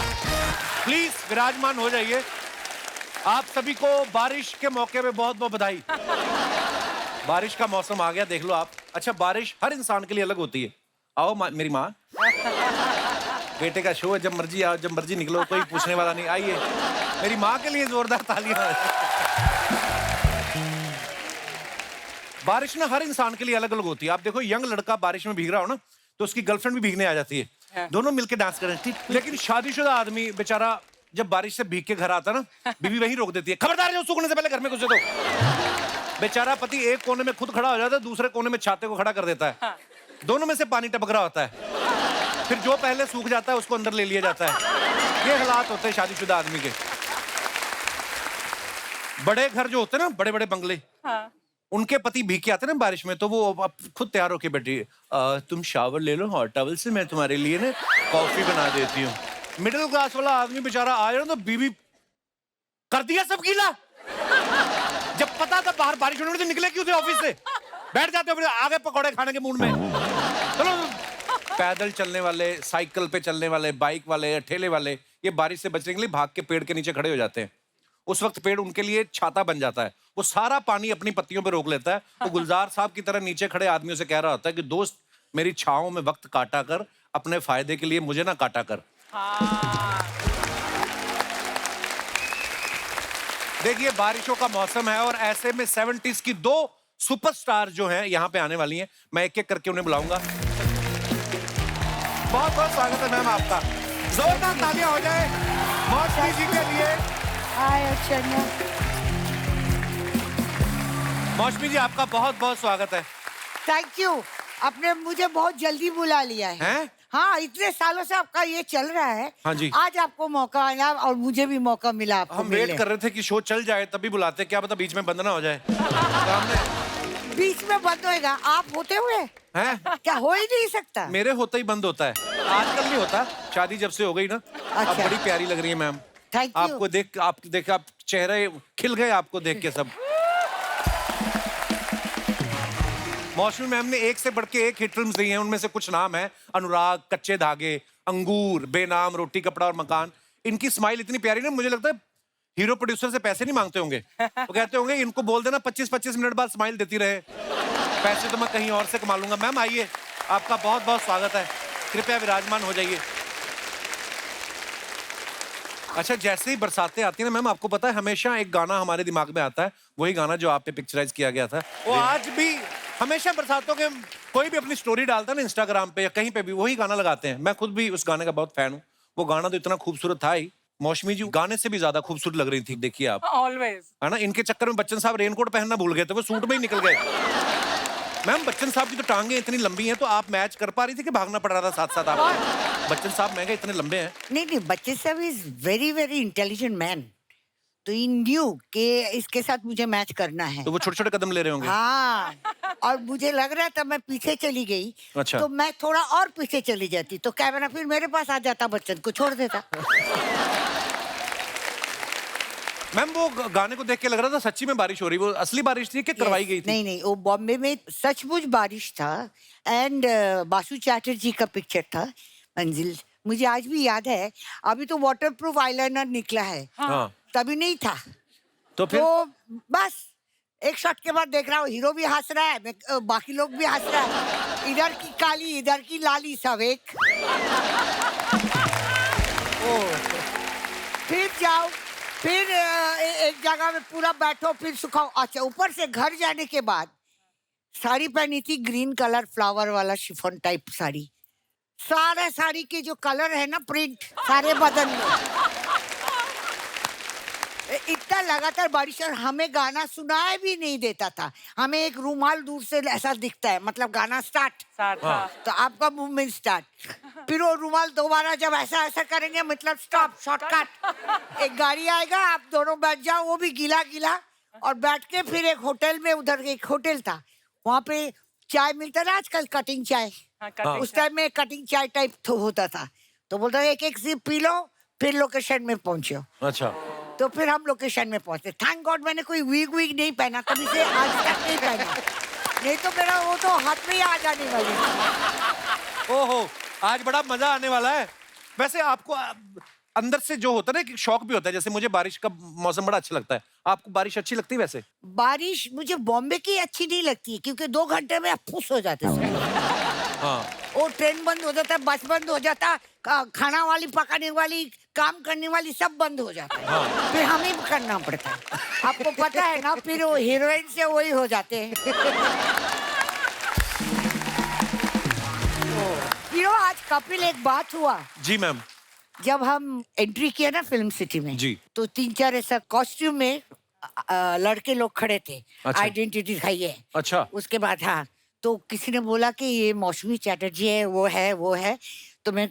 Please विराजमान हो जाइए। आप सभी को बारिश के मौके पे बहुत बहुत बधाई। बारिश का मौसम आ गया, देख लो आप। अच्छा, बारिश हर इंसान के लिए अलग होती है। आओ मेरी माँ, बेटे का शो है, जब मर्जी आओ, जब मर्जी निकलो, कोई पूछने वाला नहीं। आइए, मेरी माँ के लिए जोरदार तालियां। बारिश ना हर इंसान के लिए अलग अलग होती है। आप देखो, यंग लड़का बारिश में भीग रहा हो ना, तो उसकी गर्लफ्रेंड भी भीगने आ जाती है, दोनों मिलके डांस करें, ठीक। लेकिन शादीशुदा आदमी बेचारा जब बारिश से भीग के घर आता ना, बीवी वहीं रोक देती है, खबरदार जो सूखने से पहले घर में घुसे। तो बेचारा पति एक कोने में खुद खड़ा हो जाता है, दूसरे कोने में छाते को खड़ा कर देता है, दोनों में से पानी टपक रहा होता है, फिर जो पहले सूख जाता है उसको अंदर ले लिया जाता है। ये हालात होते हैं शादीशुदा आदमी के। बड़े घर जो होते हैं ना, बड़े बड़े बंगले, उनके पति भीग के आते हैं ना बारिश में, तो वो खुद तैयार होके बैठी, तुम शावर ले लो हॉट टॉवल से, मैं तुम्हारे लिए ना कॉफी बना देती हूँ। मिडिल क्लास वाला आदमी बेचारा आया ना, तो बीवी कर दिया सब गीला। जब पता था बाहर बारिश होने वाली, तो निकले क्यों थे ऑफिस से? बैठ जाते हो आगे पकौड़े खाने के मूड में। चलो, पैदल चलने वाले, साइकिल पे चलने वाले, बाइक वाले, ठेले वाले, ये बारिश से बचने के लिए भाग के पेड़ के नीचे खड़े हो जाते हैं। उस वक्त पेड़ उनके लिए छाता बन जाता है, वो सारा पानी अपनी पत्तियों पे रोक लेता है। वो गुलजार साहब की तरह नीचे खड़े आदमियों से कह रहा होता है कि दोस्त, मेरी छांव में वक्त काटा कर, अपने फायदे के लिए मुझे ना काटा कर। देखिए, बारिशों का मौसम है और ऐसे में 70s की दो सुपरस्टार जो हैं यहाँ पे आने वाली हैं। मैं एक एक करके उन्हें बुलाऊंगा। बहुत बहुत स्वागत है मैम आपका। जोरदार तालियां हो जाए मौसमी जी के लिए। मौसमी जी, आपका बहुत बहुत स्वागत है। Thank you. आपने मुझे बहुत जल्दी बुला लिया है। हाँ, इतने सालों से आपका ये चल रहा है। हाँ जी। आज आपको मौका आया और मुझे भी मौका मिला आपको हम वेट कर रहे थे कि शो चल जाए तभी बुलाते, क्या पता बीच में बंद ना हो जाए। बीच में बंद होएगा? आप होते हुए हैं? क्या हो ही नहीं सकता। मेरे होते ही बंद होता है, आजकल नहीं होता। शादी जब से हो गई ना। अच्छा। आप बड़ी प्यारी लग रही है मैम। Thank you. आपको देख आप चेहरे खिल गए आपको देख के सब। मौसमी मैम ने एक से बढ़ के एक हिट फिल्म्स दी हैं, उनमें से कुछ नाम है अनुराग, कच्चे धागे, अंगूर, बेनाम, रोटी कपड़ा और मकान। इनकी स्माइल इतनी प्यारी ना, मुझे लगता है हीरो प्रोड्यूसर से पैसे नहीं मांगते होंगे। वो कहते होंगे इनको बोल देना 25-25 मिनट बाद स्माइल देती रहे, पैसे तो मैं कहीं और से कमा लूंगा। मैम आइए, आपका बहुत बहुत स्वागत है, कृपया विराजमान हो जाइए। अच्छा, जैसे ही बरसातें आती है ना मैम, आपको पता है हमेशा एक गाना हमारे दिमाग में आता है, वही गाना जो आप पे पिक्चराइज किया गया था। वो आज भी हमेशा बरसातों के कोई भी अपनी स्टोरी डालता है ना इंस्टाग्राम पे या कहीं पे भी, वही गाना लगाते हैं। मैं खुद भी उस गाने का बहुत फैन हूँ। वो गाना तो इतना खूबसूरत था ही। मौसमी जी गाने से भी ज्यादा खूबसूरत लग रही थी, देखिए आप। ऑलवेज। है ना, इनके चक्कर में बच्चन साहब रेनकोट पहनना भूल गए थे, वो सूट में ही निकल गए। मैम, बच्चन साहब की तो टांगे इतनी लंबी हैं, तो आप मैच कर पा रही थी कि भागना पड़ रहा था साथ साथ आपको? बच्चन साहब महंगे इतने लंबे हैं। नहीं, बच्चन साहब is very very intelligent man, तो इन न्यू के इसके साथ मुझे मैच करना है। तो वो छोटे छोटे कदम ले रहे होंगे। हाँ, और मुझे लग रहा था मैं पीछे चली गई। अच्छा। तो मैं थोड़ा और पीछे चली जाती तो कैमरा फिर मेरे पास आ जाता, बच्चन को छोड़ देता। मैम, वो गाने को देख के लग रहा था सच्ची में बारिश हो रही, वो असली बारिश थी कि करवाई गई थी? नहीं, वो बॉम्बे में सचमुच बारिश था। एंड बासु चैटर्जी का पिक्चर था मंजिल। मुझे आज भी याद है। अभी तो वाटरप्रूफ आईलाइनर निकला है। हाँ। तभी नहीं था। तो फिर बस एक शॉट के बाद देख रहा हूँ हीरो भी हंस रहा है, बाकी लोग भी हंस रहा है, इधर की काली इधर की लाली, सब एक। फिर जाओ, फिर एक जगह में पूरा बैठो, फिर सुखाओ। अच्छा, ऊपर से घर जाने के बाद साड़ी पहनी थी ग्रीन कलर फ्लावर वाला शिफॉन टाइप साड़ी। सारे साड़ी के जो कलर है ना, प्रिंट सारे बदन में। इतना लगातार बारिश, और हमें गाना सुनाई भी नहीं देता था। हमें एक रुमाल दूर से ऐसा दिखता है, मतलब गाना स्टार्ट, तो आपका मूवमेंट स्टार्ट। फिर वो रुमाल दोबारा जब ऐसा ऐसा करेंगे, मतलब स्टॉप, शॉर्टकट। एक गाड़ी आएगा, आप दोनों बैठ जाओ, वो भी गीला गीला, और बैठ के फिर एक होटल में, उधर एक होटल था, वहाँ पे चाय मिलता था आजकल, कटिंग चाय। उस टाइम में कटिंग चाय टाइप होता था, तो बोलता एक एक सिप पी लो, फिर लोकेशन में पहुंचो। अच्छा। तो फिर हम लोकेशन में पहुंचे। थैंक गॉड मैंने कोई वीग नहीं पहना, कभी से आज तक नहीं पहना, नहीं तो मेरा वो तो हाथ में ही आ जाने वाली। ओहो, आज बड़ा मजा आने वाला है। वैसे आपको अंदर से जो होता है ना, एक शौक भी होता है। जैसे मुझे बारिश का मौसम बड़ा अच्छा लगता है, आपको बारिश अच्छी लगती है वैसे? बारिश मुझे बॉम्बे की अच्छी नहीं लगती है, क्योंकि 2 घंटे में आप फुस हो जाते हैं। हाँ, वो ट्रेन बंद हो जाता है, बस बंद हो जाता, खाना वाली, पकाने वाली, काम करने वाली सब बंद हो जाता है। हाँ। फिर हमें भी करना पड़ता है। आपको पता है ना, फिर वो हीरोइन से वही हो जाते हैं। फिर आज कपिल, एक बात हुआ, जी मैम। जब हम एंट्री किया ना फिल्म सिटी में, जी। तो 3-4 ऐसा कॉस्ट्यूम में लड़के लोग खड़े थे, अच्छा। आइडेंटिटी दिखाइए। अच्छा। उसके बाद हाँ, तो किसी ने बोला कि ये मौसमी चैटर्जी है, वो है। तो मैं,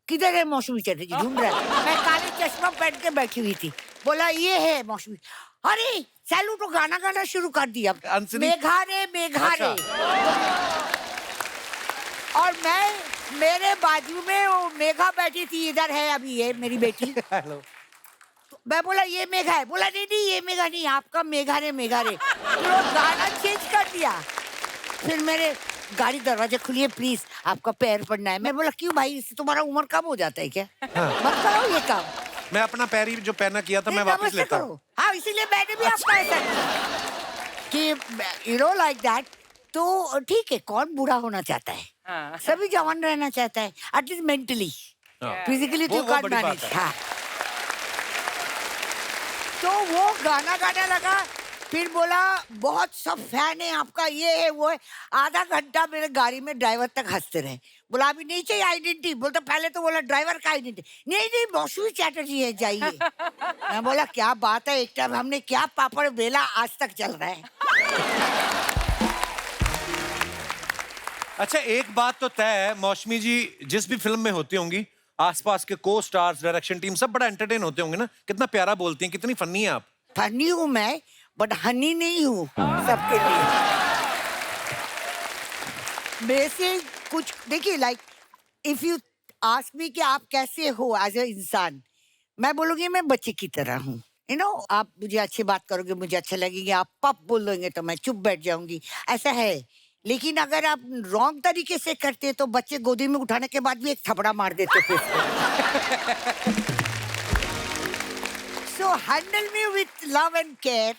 किधर है मौसमी चैटर्जी, ढूंढ रहा है। मैं काले चश्मा पहन के बैठी हुई थी, बोला ये है मौसमी। अरे सैलू तो गाना गाना शुरू कर दिया, अंशनी? मेघा रे मेघा रे। और मेरे बाजू में वो मेघा बैठी थी, इधर है अभी ये मेरी बेटी। हेलो। मैं बोला ये मेघा है, बोला नहीं नहीं ये मेघा नहीं, आपका मेघा रे मेघा रे। फिर वो गाना चेंज कर दिया। फिर मेरे गाड़ी दरवाजा खुलिए प्लीज, आपका पैर पड़ना है। मैं बोला क्यों भाई, इससे तुम्हारा उम्र कम हो जाता है क्या? हाँ। मत करो ये काम। मैं अपना पैर ही जो पहना किया था मैं वापस नमस्ते लेता करो। हूँ। हाँ, इसीलिए मैंने भी आपका ऐसा किया कि यू नो लाइक दैट। तो ठीक है, कौन बूढ़ा होना चाहता है? हाँ। सभी जवान रहना चाहता है, एटलीस्ट मेंटली। हाँ। फिजिकली वो तो काट बड़ी बात मैनेज। है। हाँ, तो वो गाना गाने लगा। फिर बोला बहुत सब फैन है आपका, ये है वो है। आधा घंटा मेरे गाड़ी में ड्राइवर तक हंसते रहे। बोला अभी नहीं चाहिए आइडेंटिटी, बोलता पहले तो बोला ड्राइवर का आइडेंटिटी। नहीं नहीं मौसमी चैटर्जी है, जाइए। मैं बोला क्या बात है, एक टाइम हमने क्या पापड़ बेला, आज तक चल रहा है। अच्छा, एक बात तो तय है, मौसमी जी जिस भी फिल्म में होती होंगी, आसपास के को स्टार्स, डायरेक्शन टीम सब बड़ा एंटरटेन होते होंगे ना। कितना प्यारा बोलती हैं, कितनी फनी है आप। फनी हूँ मैं, बट हनी नहीं हूँ सबके लिए। वैसे कुछ देखिए, like if you ask me कि आप कैसे हो एज ए इंसान, मैं बोलूंगी मैं बच्चे की तरह हूँ। यू नो, आप मुझे अच्छी बात करोगे, मुझे अच्छा लगेगा। आप पप बोल दोगे तो मैं चुप बैठ जाऊंगी, ऐसा है। लेकिन अगर आप रॉन्ग तरीके से करते तो बच्चे गोदी में उठाने के बाद भी एक थपड़ा मार देते थे। So handle me with love and care,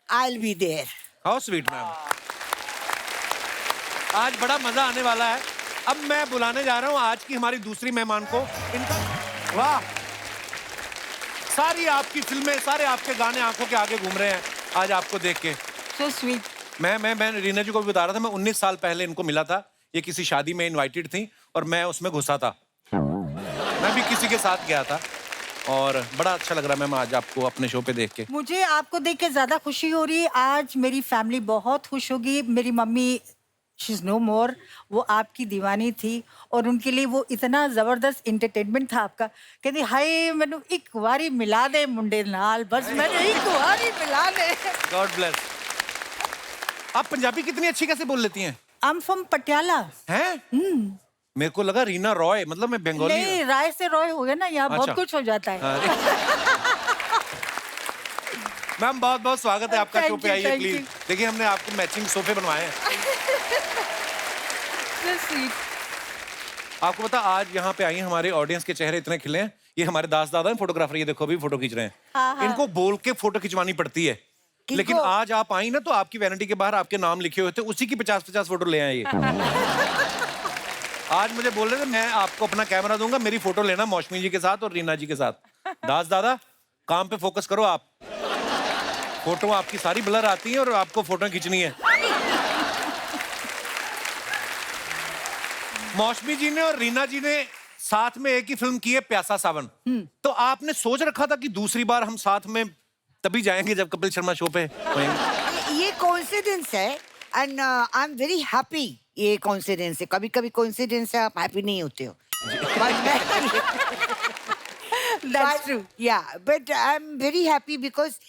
I'll be there. How sweet ma'am. आज बड़ा मजा आने वाला है। अब मैं बुलाने जा रहा हूँ आज की हमारी दूसरी मेहमान को। इनका वाह, सारी आपकी फिल्में, सारे आपके गाने आंखों के आगे घूम रहे हैं आज आपको देख के। So sweet. मैं रीना जी को भी बता रहा था, मैं 19 साल पहले इनको मिला था। ये किसी शादी में इनवाइटेड थी और मैं उसमें घुसा था। मैं भी किसी के साथ गया था और बड़ा अच्छा लग रहा है मैम आज आपको अपने शो पे देख के। मुझे आपको देख के ज्यादा खुशी हो रही है। आज मेरी फैमिली बहुत खुश होगी। मेरी मम्मी, शी इज नो मोर, वो आपकी दीवानी थी और उनके लिए वो इतना जबरदस्त एंटरटेनमेंट था आपका। कहती हाय मैनू एक बारी मिला दे मुंडे नाल, बस मैंने एक बारी मिला दे। God bless. आप पंजाबी कितनी अच्छी कैसे बोल लेती हैं? I am from Patiala. हैं? मेरे को लगा रीना रॉय, मतलब मैं बंगाली। नहीं, राय से रॉय हो गया ना, यहाँ बहुत अच्छा। कुछ हो जाता है। मैम बहुत बहुत स्वागत है आपका Thank शो पे, you, आइए thank प्लीज। you. देखिए हमने आपको मैचिंग सोफे बनवाए हैं। So sweet. आपको पता आज यहाँ पे आई हैं, हमारे ऑडियंस के चेहरे इतने खिले हैं। ये हमारे दास दादा हैं फोटोग्राफर, ये देखो अभी फोटो खींच रहे हैं। हाँ, हाँ। इनको बोल के फोटो खिंचवानी पड़ती है, लेकिन आज आप आई ना तो आपकी वैनिटी के बाहर आपके नाम लिखे हुए थे, उसी की 50-50 फोटो ले आए ये। आज मुझे बोल रहे थे मैं आपको अपना कैमरा दूंगा, मेरी फोटो लेना मौसमी जी के साथ और रीना जी के साथ। दास दादा काम पे फोकस करो आप, फोटो आपकी सारी ब्लर आती है और आपको फोटो खींचनी है। मौसमी जी ने और रीना जी ने साथ में एक ही फिल्म की है, प्यासा सावन। तो आपने सोच रखा था कि दूसरी बार हम साथ में तभी जाएंगे जब कपिल शर्मा शो पे होंगे। ये कोइंसिडेंस है and I am very happy. ये कोइंसिडेंस है, कभी कभी कोइंसिडेंस है आप हैप्पी नहीं होते हो। That's true. Yeah, but I'm very happy because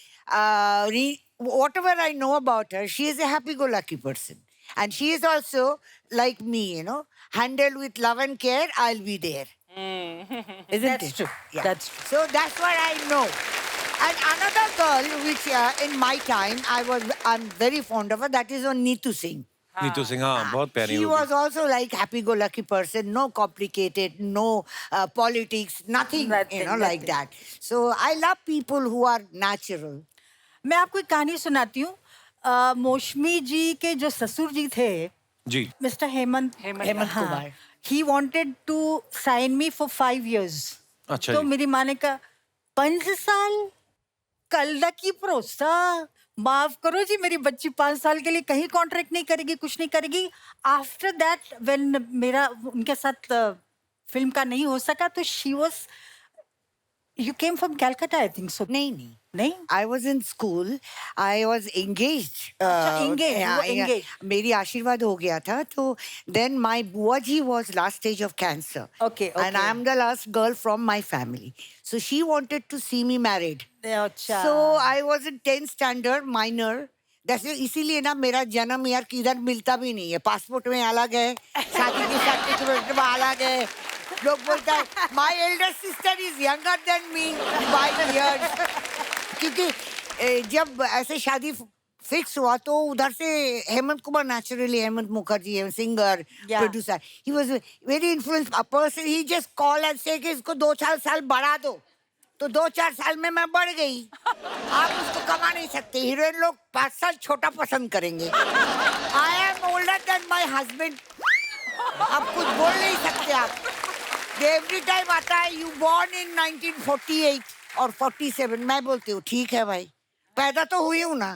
whatever I know about her, she is a happy-go-lucky person, and she is also like me. You know, handled with love and care, I'll be there. Isn't That's it? true. Yeah. That's true. So that's what I know. And another girl, which in my time I'm very fond of her. That is on Neetu Singh. Neetu Singh, हाँ बहुत प्यारी She होगी। was also like happy-go-lucky person, no complicated, no politics, nothing, Nothing, like nothing. that. So I love people who are natural. मैं आपको एक कहानी सुनाती हूँ। मौसमी जी के जो ससुर जी थे, जी। Mister Hemant Hemant Kumar. He wanted to sign me for 5 years। अच्छा तो जी। मेरी माँ ने कहा 5 साल कल की भरोसा, माफ करो जी, मेरी बच्ची 5 साल के लिए कहीं कॉन्ट्रैक्ट नहीं करेगी, कुछ नहीं करेगी। आफ्टर दैट व्हेन मेरा उनके साथ फिल्म का नहीं हो सका, तो she was, you came from Calcutta I think so. नहीं नहीं, I was in school. I was engaged. अच्छा, engaged, yeah, वो engaged. मेरी आशीर्वाद हो गया था तो then my बुआ जी was last stage of cancer. Okay, And okay. I am the last girl from my family. So she wanted to see me married. अच्छा। So I was in 10th standard, minor. जैसे इसीलिए ना मेरा जन्म यार किधर मिलता भी नहीं है, पासपोर्ट में अलग है, शादी के सर्टिफिकेट में अलग है। लोग बोलता है my elder sister is younger than me by years. क्योंकि जब ऐसे शादी फिक्स हुआ तो उधर से हेमंत कुमार, नेचुरली हेमंत मुखर्जी है singer, Yeah. Producer, he was very influence person. He just call and से कि इसको 2-4 साल बढ़ा दो, तो 2-4 साल में मैं बढ़ गई। आप उसको कमा नहीं सकते, हीरोइन लोग 5 साल छोटा पसंद करेंगे। I am older than my husband, आप कुछ बोल नहीं सकते। आप एवरी टाइम आता है यू बॉर्न इन 1948 और 47, मैं बोलती हूँ ठीक है भाई, पैदा तो हुई हूँ ना।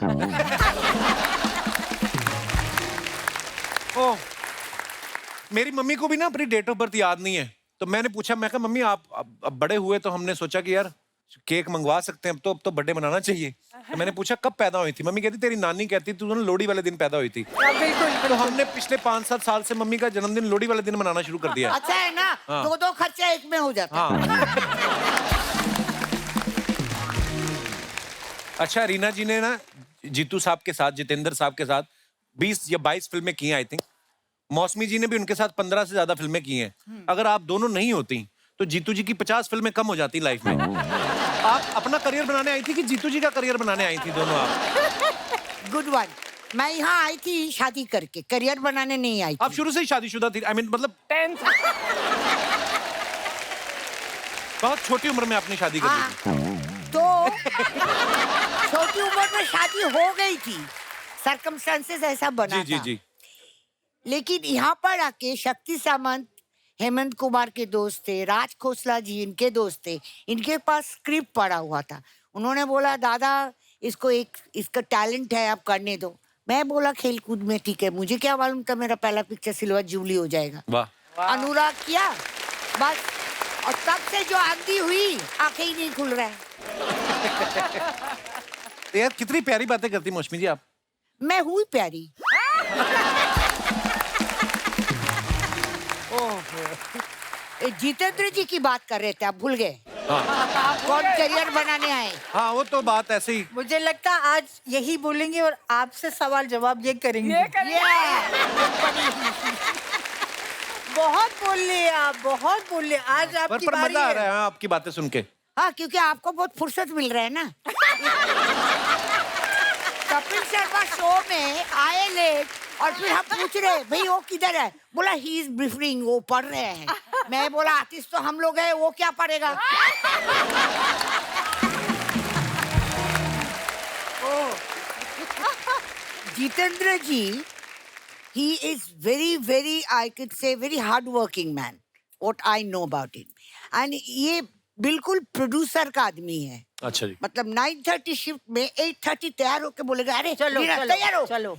ओह, मेरी मम्मी को भी ना अपनी डेट ऑफ बर्थ याद नहीं है, तो मैंने पूछा, मैं कहा मम्मी आप अब बड़े हुए तो हमने सोचा कि यार केक मंगवा सकते हैं, अब तो बर्थडे मनाना चाहिए। तो मैंने पूछा कब पैदा हुई थी, मम्मी कहती तेरी नानी कहती तू ना लोहड़ी वाले दिन पैदा हुई थी। बिल्कुल। तो हमने पिछले 5-7 साल से मम्मी का जन्मदिन लोहड़ी वाले दिन मनाना शुरू कर दिया है। अच्छा है ना, हाँ। 2-2 खर्चा एक में हो जाता है। हाँ। अच्छा, रीना जी ने ना जीतू साहब के साथ, जितेंद्र साहब के साथ 20 या 22 फिल्में की हैं आई थिंक। मौसमी जी ने भी उनके साथ 15 से ज्यादा फिल्में की हैं। अगर आप दोनों नहीं होती तो जीतू जी की 50 फिल्में कम हो जाती लाइफ में। आप अपना करियर बनाने आई थी कि जीतू जी का करियर बनाने आई थी, दोनों आप? Good one. मैं यहाँ आई थी शादी करके, करियर बनाने नहीं आई आप थी। शुरू से ही शादीशुदा थी, आई मीन मतलब 10th बहुत छोटी उम्र में आपने शादी कर ली थी। हाँ, तो छोटी उम्र में शादी हो गई थी, सर्कमस्टेंसेस ऐसा बना जी जी था। जी। लेकिन यहाँ पर आके शक्ति सामंत हेमंत कुमार के दोस्त थे, राज खोसला जी इनके दोस्त थे, इनके पास स्क्रिप्ट पड़ा हुआ था। उन्होंने बोला दादा इसका टैलेंट है, आप करने दो। मैं बोला खेल कूद में ठीक है, मुझे क्या मालूम था मेरा पहला पिक्चर सिल्वर जुबली हो जाएगा। वाह। अनुराग किया बस, और तब से जो आंधी हुई आंखें ही नहीं खुल रहा है। यार कितनी प्यारी बातें करती मौसमी जी आप। मैं हुई प्यारी। जितेंद्र जी की बात कर रहे थे, आप भूल गए? हाँ कौन करियर बनाने आए? हाँ, वो तो बात ऐसे ही। मुझे लगता है आज यही बोलेंगे और आपसे सवाल जवाब ये करेंगे। ये करिए। बहुत बोल लिए आप, बहुत बोल लिए। आज आपकी पर बारी मजा आ है। रहा है आपकी बातें सुन के। हाँ, क्योंकि आपको बहुत फुर्सत मिल रहा है ना। कपिल शर्मा शो में आए लेट और फिर हम पूछ रहे भाई वो किधर है, बोला ही इज ब्रीफिंग, वो पढ़ रहे हैं। मैं बोला आर्टिस्ट तो हम लोग हैं, वो क्या पढ़ेगा? जितेंद्र जी, he is very I could say very hard working man, what I know about him, and ये बिल्कुल प्रोड्यूसर का आदमी है। अच्छा जी। मतलब 9:30 शिफ्ट में 8:30 तैयार होके बोलेगा अरे चलो, रीना, चलो, तैयार हो, चलो।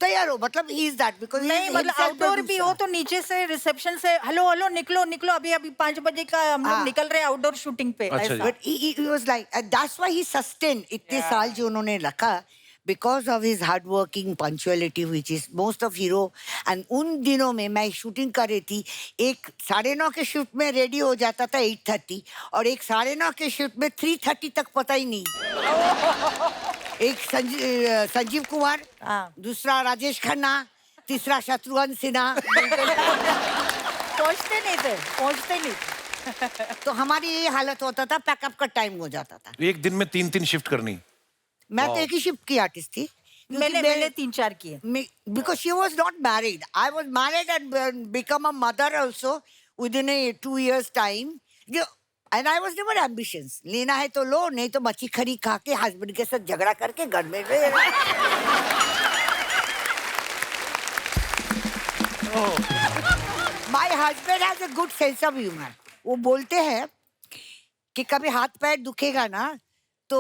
तैयार हो, मतलब ही इज दैट बिकॉज़ नहीं मतलब आउटडोर भी हो तो नीचे से रिसेप्शन से हेलो हेलो निकलो निकलो, अभी 5 बजे का हम लोग हाँ। निकल रहे हैं आउटडोर शूटिंग पे। अच्छा ऐसा। जी। But he was like that's why he sustained इतने साल जो उन्होंने रखा, because of his hard working punctuality which is most of hero। and उन दिनों में मैं शूटिंग कर रही थी, एक 9:30 के शिफ्ट में रेडी हो जाता था 8:30, और एक 9:30 के शिफ्ट में 3:30 तक पता ही नहीं। एक संजीव कुमार, हाँ। दूसरा राजेश खन्ना, तीसरा शत्रुघ्न सिन्हा। पहुंचते नहीं थे। तो हमारी ये हालत होता था, पैकअप का टाइम हो जाता था। एक दिन में 3-3 शिफ्ट करनी। मैं तो एक ही शिफ्ट की आर्टिस्ट थी, मैंने 3-4 किए. because she was not married. I was married and become a mother also within a 2 years time. And I was never ambitious. लेना है तो लो, नहीं तो मच्छी खरी खा के हस्बैंड के साथ झगड़ा करके घर में रह. My husband has a good sense of humor. वो बोलते हैं कि कभी हाथ पैर दुखेगा ना तो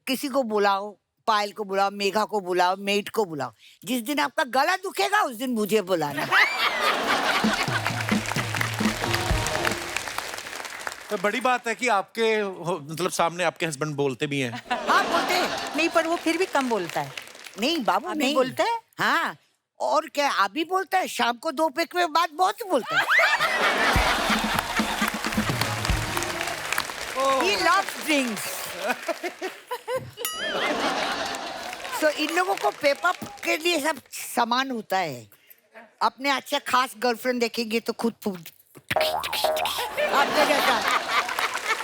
किसी को बुलाओ, पायल को बुलाओ, मेघा को बुलाओ, मेट को बुलाओ. जिस दिन आपका गला दुखेगा उस दिन मुझे बुलाना. तो बड़ी बात है कि आपके मतलब सामने आपके हस्बैंड बोलते भी हैं. हाँ बोलते हैं. नहीं, पर वो फिर भी कम बोलता है. नहीं बाबू अभी नहीं बोलता है? हाँ, और क्या अभी बोलता है. शाम को 2 पैक में बाद बहुत बोलता है. He loves drinks. So इन लोगों को पेपअप के लिए सब सामान होता है. अपने अच्छा खास गर्लफ्रेंड देखेंगे तो खुद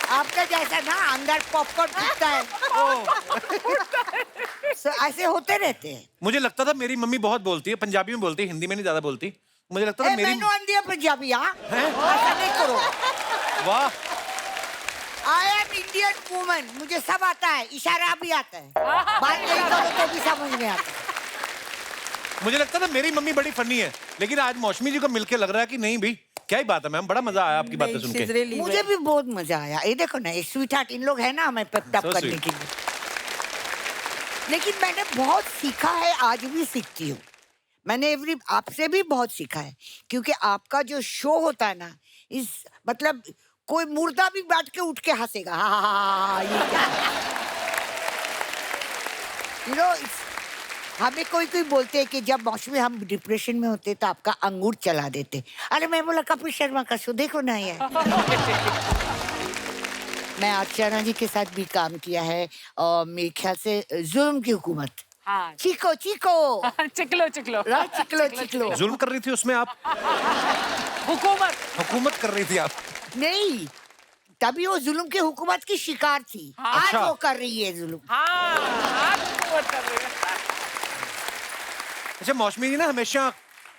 आपका जैसा ना अंदर पॉपकॉर्न फूटता है. So ऐसे होते रहते हैं. मुझे लगता था मेरी मम्मी बहुत बोलती है, पंजाबी में बोलती है, हिंदी में नहीं ज्यादा बोलती. मुझे लगता था मेरी मैंने आंधी पंजाबी. हाँ, ऐसा नहीं करो. वाह, I am Indian woman. मुझे सब आता है, इशारा भी आता है. बात नहीं करो तो भी समझ में आता है. मुझे लगता था मेरी मम्मी बड़ी फनी है, लेकिन आज मौसमी जी को मिलके लग रहा है कि नहीं भाई, क्या ही बात है मैम, बड़ा मजा आया आपकी बातें सुन के. मुझे भी बहुत मजा आया. ये देखो ना, ये स्वीट हार्ट इन लोग है ना हमें पेप टप So करने sweet. के लिए. लेकिन मैंने बहुत सीखा है, आज भी सीखती हूँ. मैंने आपसे भी बहुत सीखा है, क्योंकि आपका जो शो होता है ना, इस मतलब कोई मुर्दा भी बैठ के उठ के हंसेगा. हाँ, ये क्या you know, हमें कोई बोलते हैं कि जब मौसमी हम डिप्रेशन में होते तो आपका अंगूर चला देते. अरे मैं बोला कपिल शर्मा का शो देखो ना ये. मैं अर्चना जी के साथ भी काम किया है और मेरे ख्याल से जुल्म की हुकूमत. हाँ. चीको चिकलो चिकलो. जुल्म कर रही थी उसमें आप? हुकूमत कर रही थी आप? नहीं, तभी वो जुल्म की हुकूमत की शिकार थी. आज अच्छा. वो कर रही है जुल्म. अच्छा, मौसमी जी ना हमेशा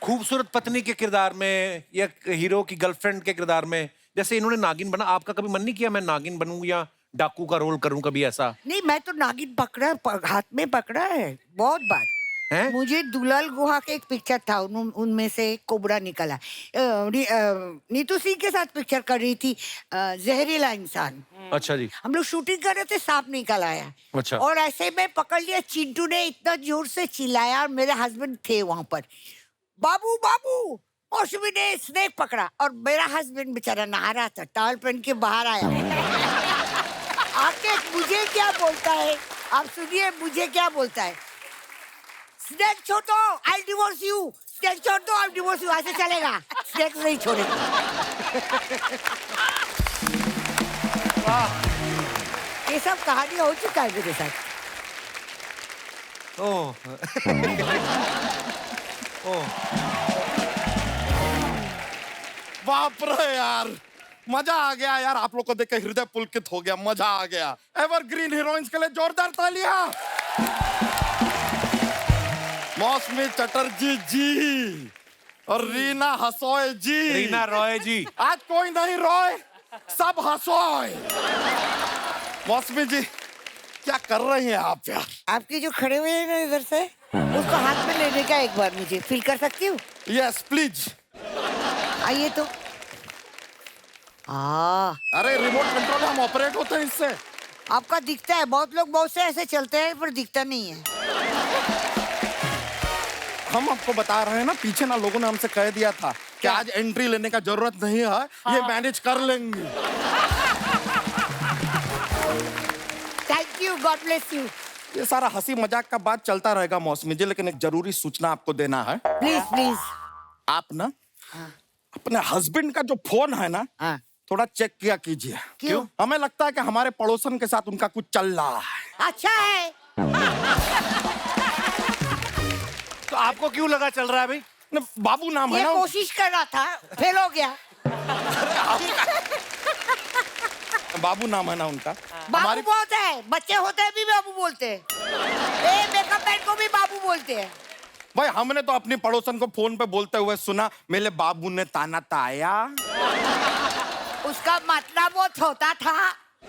खूबसूरत पत्नी के किरदार में या हीरो की गर्लफ्रेंड के किरदार में, जैसे इन्होंने नागिन बना, आपका कभी मन नहीं किया मैं नागिन बनूं या डाकू का रोल करूं कभी ऐसा? नहीं, मैं तो नागिन हाथ में पकड़ा है बहुत बार. हैं? मुझे दुलाल गुहा के एक पिक्चर था, उनमें से कोबरा निकला. नीतू सिंह के साथ पिक्चर कर रही थी, जहरीला इंसान. अच्छा जी. हम लोग शूटिंग कर रहे थे, सांप निकल आया. अच्छा. और ऐसे में पकड़ लिया. चिंटू ने इतना जोर से चिल्लाया और मेरे हस्बैंड थे वहां पर. बाबू मौसमी ने स्नेक पकड़ा और मेरा हस्बैंड बेचारा नहा रहा था, टॉवल पहन के बाहर आया. आके मुझे क्या बोलता है, आप सुनिए मुझे क्या बोलता है. स्नेक छोड़ दो, आई डिवोर्स यू. स्नेक छोड़ दो, आई डिवोर्स यू. ऐसे चलेगा? स्नेक नहीं छोड़ेगा. ये सब कहानी हो चुका है मेरे साथ. ओह. ओह. बाप रे यार, मजा आ गया यार. आप लोग को देख के हृदय पुलकित हो गया. मजा आ गया. एवरग्रीन हीरोइंस के लिए जोरदार तालियां. मौसमी चटर्जी जी और रीना हसोय जी. रीना रॉय जी. आज कोई नहीं रॉय, सब हसोय. मौसमी जी, क्या कर रहे हैं आप यार? आपके जो खड़े हुए हैं ना इधर से, उसको हाथ में लेने का एक बार मुझे फील कर सकती हूँ? Yes please. आइए तो. अरे रिमोट कंट्रोल हम ऑपरेट होते हैं इससे. आपका दिखता है. बहुत लोग बहुत से ऐसे चलते हैं पर दिखता नहीं है. हम आपको बता रहे हैं ना, पीछे ना लोगों ने हमसे कह दिया था कि आज एंट्री लेने का जरूरत नहीं है. ये मैनेज कर लेंगे. Thank you, God bless you. ये सारा हंसी मजाक का बात चलता रहेगा मौसमी जी, लेकिन एक जरूरी सूचना आपको देना है. प्लीज. आप ना अपने हस्बैंड का जो फोन है ना, हाँ. थोड़ा चेक किया कीजिए. क्यों? हमें लगता है कि हमारे पड़ोसन के साथ उनका कुछ चल रहा है. अच्छा है. तो आपको क्यों लगा चल रहा है भाई? बाबू नाम है ये ना. कोशिश कर रहा था, फेल हो गया. बाबू नाम है ना उनका. बाबू बहुत है, बच्चे होते हैं भी बाबू बोलते हैं। ए मेकअप मैन को भी बाबू बोलते हैं। भाई हमने तो अपनी पड़ोसन को फोन पे बोलते हुए सुना, मेरे बाबू ने ताना ताया। उसका मतलब वो छोटा था।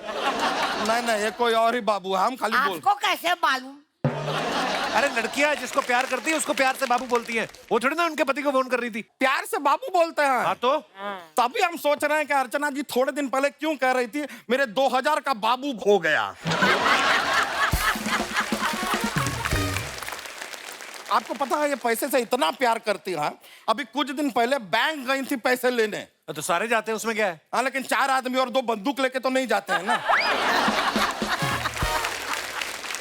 नहीं नहीं, ये कोई और ही बाबू है, हम खाली बोल। आपको कैसे मालूम? अरे लड़कियां जिसको प्यार करती है उसको प्यार से बाबू बोलती है, वो थोड़ी ना उनके पति को फोन कर रही थी। प्यार से बाबू बोलते हैं। हाँ तो तभी हम सोच रहे हैं कि अर्चना जी थोड़े दिन पहले क्यों कह रही थी मेरे 2000 का बाबू हो गया। आपको पता है ये पैसे से इतना प्यार करती है, अभी कुछ दिन पहले बैंक गई थी पैसे लेने। तो सारे जाते हैं, उसमें क्या है? हाँ, लेकिन 4 आदमी और 2 बंदूक लेके तो नहीं जाते हैं ना।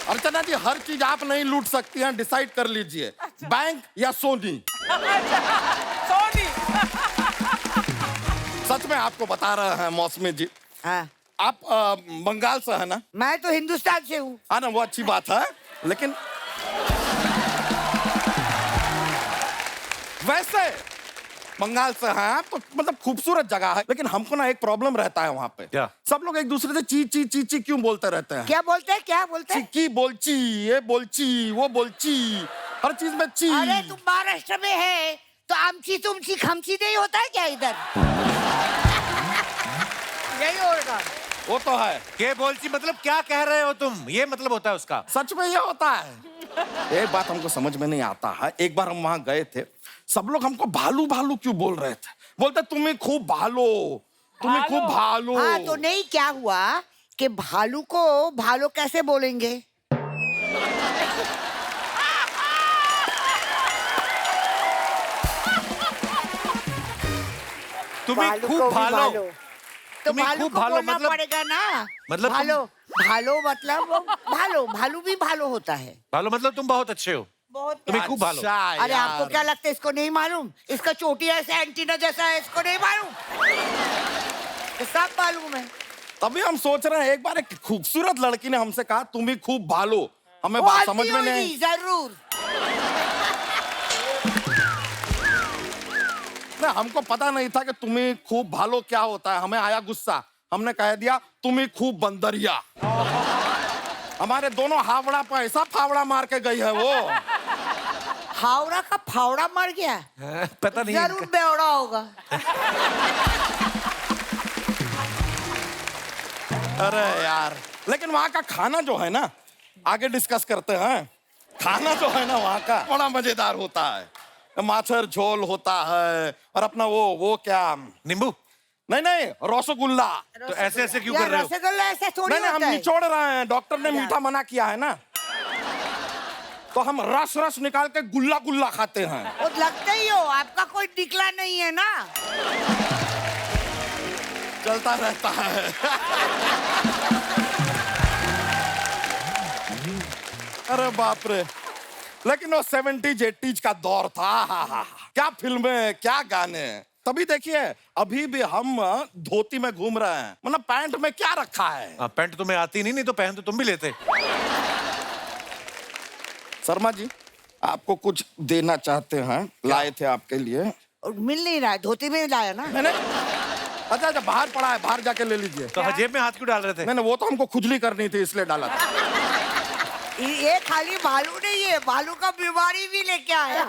अर्चना जी हर चीज आप नहीं लूट सकती हैं, डिसाइड कर लीजिए। बैंक या सोनी। सोनी। सच में आपको बता रहे हैं मौसमी जी, हाँ। आप बंगाल से है ना? मैं तो हिंदुस्तान से हूँ। हाँ ना, वो अच्छी बात है, लेकिन वैसे बंगाल से हैं आप तो मतलब खूबसूरत जगह है, लेकिन हमको ना एक प्रॉब्लम रहता है वहाँ पे। क्या? सब लोग एक दूसरे से ची ची ची ची क्यों बोलते रहते हैं? क्या बोलते हैं? क्या बोलते हैं? चिक्की बोलची, ये बोलची, वो बोलची, हर चीज में ची। अरे तुम महाराष्ट्र में है तो आमची तुमची खमची नहीं होता है क्या इधर? यही होगा। वो तो है, के बोलची मतलब क्या कह रहे हो तुम? ये मतलब होता है उसका। सच में ये होता है। एक बात हमको समझ में नहीं आता है, एक बार हम वहां गए थे, सब लोग हमको भालू भालू क्यों बोल रहे थे? बोलते तुम्हें खूब भालो, तुम्हें खूब भालो। हाँ तो नहीं, क्या हुआ कि भालू को भालो कैसे बोलेंगे? तुम्हें भालू खूब को भी भालो। भालो। तो तुम्हें भालू खूब को भालो बोलना मतलब- पड़ेगा ना। मतलब भालो, भालो मतलब वो भालो, भालू भी भालो होता है। भालो मतलब तुम बहुत अच्छे हो, बहुत तुम्हें खूब भालो। अच्छा अरे यार। आपको क्या लगता है इसको नहीं मालूम? इसका चोटी ऐसा एंटीना जैसा है, इसको नहीं मालूम? ये सब मालूम है। तभी हम सोच रहे हैं, एक बार एक खूबसूरत लड़की ने हमसे कहा तुम ही खूब भालो, हमें वो बात आती समझ में होगी, नहीं। जरूर। ना हमको पता नहीं था कि तुम्हें खूब भालो क्या होता है, हमें आया गुस्सा, हमने कह दिया तुम्हें खूब बंदरिया। हमारे दोनों हावड़ा पर ऐसा फावड़ा मार के गई है वो। हावड़ा का फावड़ा मर गया। पता नहीं जरूर इनका। बेवड़ा होगा। अरे यार, लेकिन वहाँ का खाना जो है ना, आगे डिस्कस करते हैं। खाना जो है ना वहाँ का बड़ा मजेदार होता है। माछर झोल होता है और अपना वो क्या, नींबू। नहीं नहीं, रसगुल्ला। तो ऐसे ऐसे क्यों यार कर रहे हो? रसगुल्ला ऐसा थोड़ी नहीं नहीं, हम होता है। निचोड़ रहे हैं, डॉक्टर ने मीठा मना किया है ना, तो हम रस रस निकाल के गुल्ला गुल्ला खाते हैं। वो लगता ही हो, आपका कोई निकला नहीं है ना। चलता रहता है। अरे बाप रे, लेकिन वो 70s 80s का दौर था। हा। क्या फिल्में, क्या गाने। तभी देखिए अभी भी हम धोती में घूम रहे हैं, मतलब पैंट में क्या रखा है। पैंट तुम्हें आती नहीं तो पहन तो तुम भी लेते। शर्मा जी आपको कुछ देना चाहते हैं, लाए थे आपके लिए। और मिल नहीं रहा है, धोती में लाया ना। मैंने अच्छा बाहर पड़ा है, बाहर जाके ले लीजिए। तो जेब में हाथ क्यों डाल रहे थे? नहीं वो तो हमको खुजली करनी थी इसलिए डाला था। ये खाली भालू नहीं है, भालू का बीमारी भी लेके आया।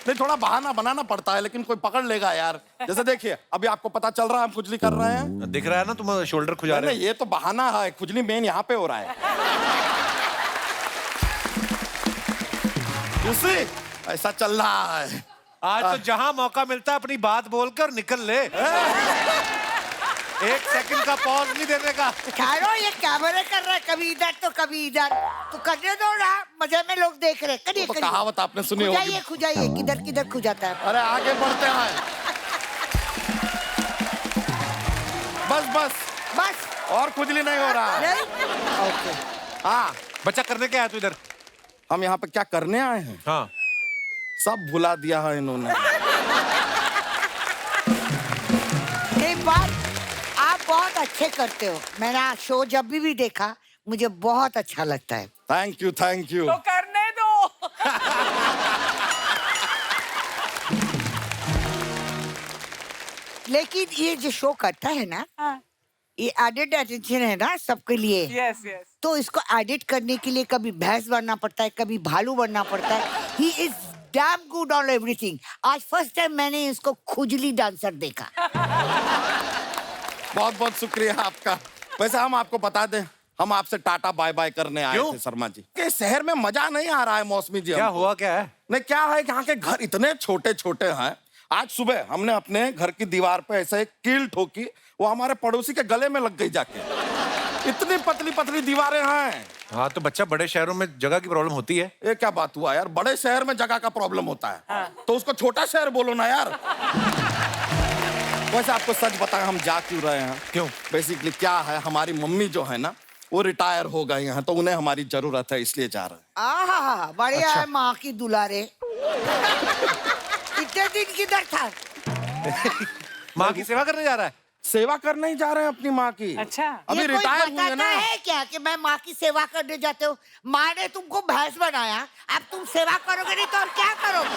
नहीं थोड़ा बहाना बनाना पड़ता है, लेकिन कोई पकड़ लेगा यार। जैसे देखिए अभी आपको पता चल रहा है हम खुजली कर रहे हैं। दिख रहा है ना, तुम शोल्डर खुजा रहे नहीं ये तो बहाना है, खुजली मेन यहाँ पे हो रहा है। दूसरी ऐसा चल रहा है। आज तो जहां मौका मिलता है अपनी बात बोलकर निकल ले। एक सेकंड का पॉज नहीं देने का। ठहरो, ये कैमरे कर रहा है, कभी इधर तो कभी इधर, तो करने दो ना, मजे में लोग देख रहे। करिए तो कहावत आपने सुनी खुजाइए होगी। खुजाइए, किधर किधर खुजाता है। अरे आगे बढ़ते हैं। बस बस बस और खुजली नहीं हो रहा है। नहीं? ओके। हाँ, बच्चा करने क्या है तू इधर? हम यहाँ पे क्या करने आए हैं? हाँ सब भुला दिया है इन्होंने। एक बात, आप बहुत अच्छे करते हो। मैंने शो जब भी देखा मुझे बहुत अच्छा लगता है। Thank you thank you. तो करने दो। लेकिन ये जो शो करता है ना, हाँ। ये एडेड अटेंशन है ना सबके लिए। यस यस तो इसको एडिट करने के लिए कभी भैंस बनना पड़ता है, कभी भालू बनना पड़ता है। He is damn good on everything. आज फर्स्ट टाइम मैंने इसको खुजली डांसर देखा। बहुत बहुत शुक्रिया आपका। वैसे हम आपको बता दें, हम आपसे टाटा बाय बाय करने आए क्यों? थे शर्मा जी। कि शहर में मजा नहीं आ रहा है मौसमी जी। क्या हमको। हुआ, क्या है? नहीं, क्या है कि यहाँ के घर इतने छोटे छोटे हैं। आज सुबह हमने अपने घर की दीवार पे ऐसे एक कील ठोकी, वो हमारे पड़ोसी के गले में लग गई जाके। इतनी पतली पतली दीवारें हैं। हाँ तो बच्चा, बड़े शहरों में जगह की प्रॉब्लम होती है। ये क्या बात हुआ यार, बड़े शहर में जगह का प्रॉब्लम होता है तो उसको छोटा शहर बोलो ना यार। वैसे आपको सच बताएं, हम जा क्यों रहे हैं? क्यों? बेसिकली क्या है, हमारी मम्मी जो है ना वो रिटायर हो गई हैं, तो उन्हें हमारी जरूरत है, इसलिए जा रहे हैं। आहा, बढ़िया है माँ की दुलारे। इतने दिन किधर था? माँ की सेवा करने जा रहा है। सेवा करने ही जा रहे हैं अपनी माँ की। अच्छा। अभी ये कोई रिटायर हुई है बताता ना। है क्या कि मैं माँ की सेवा करने जाते हो? माँ ने तुमको भैंस बनाया, अब तुम सेवा करोगे नहीं तो और क्या करोगे?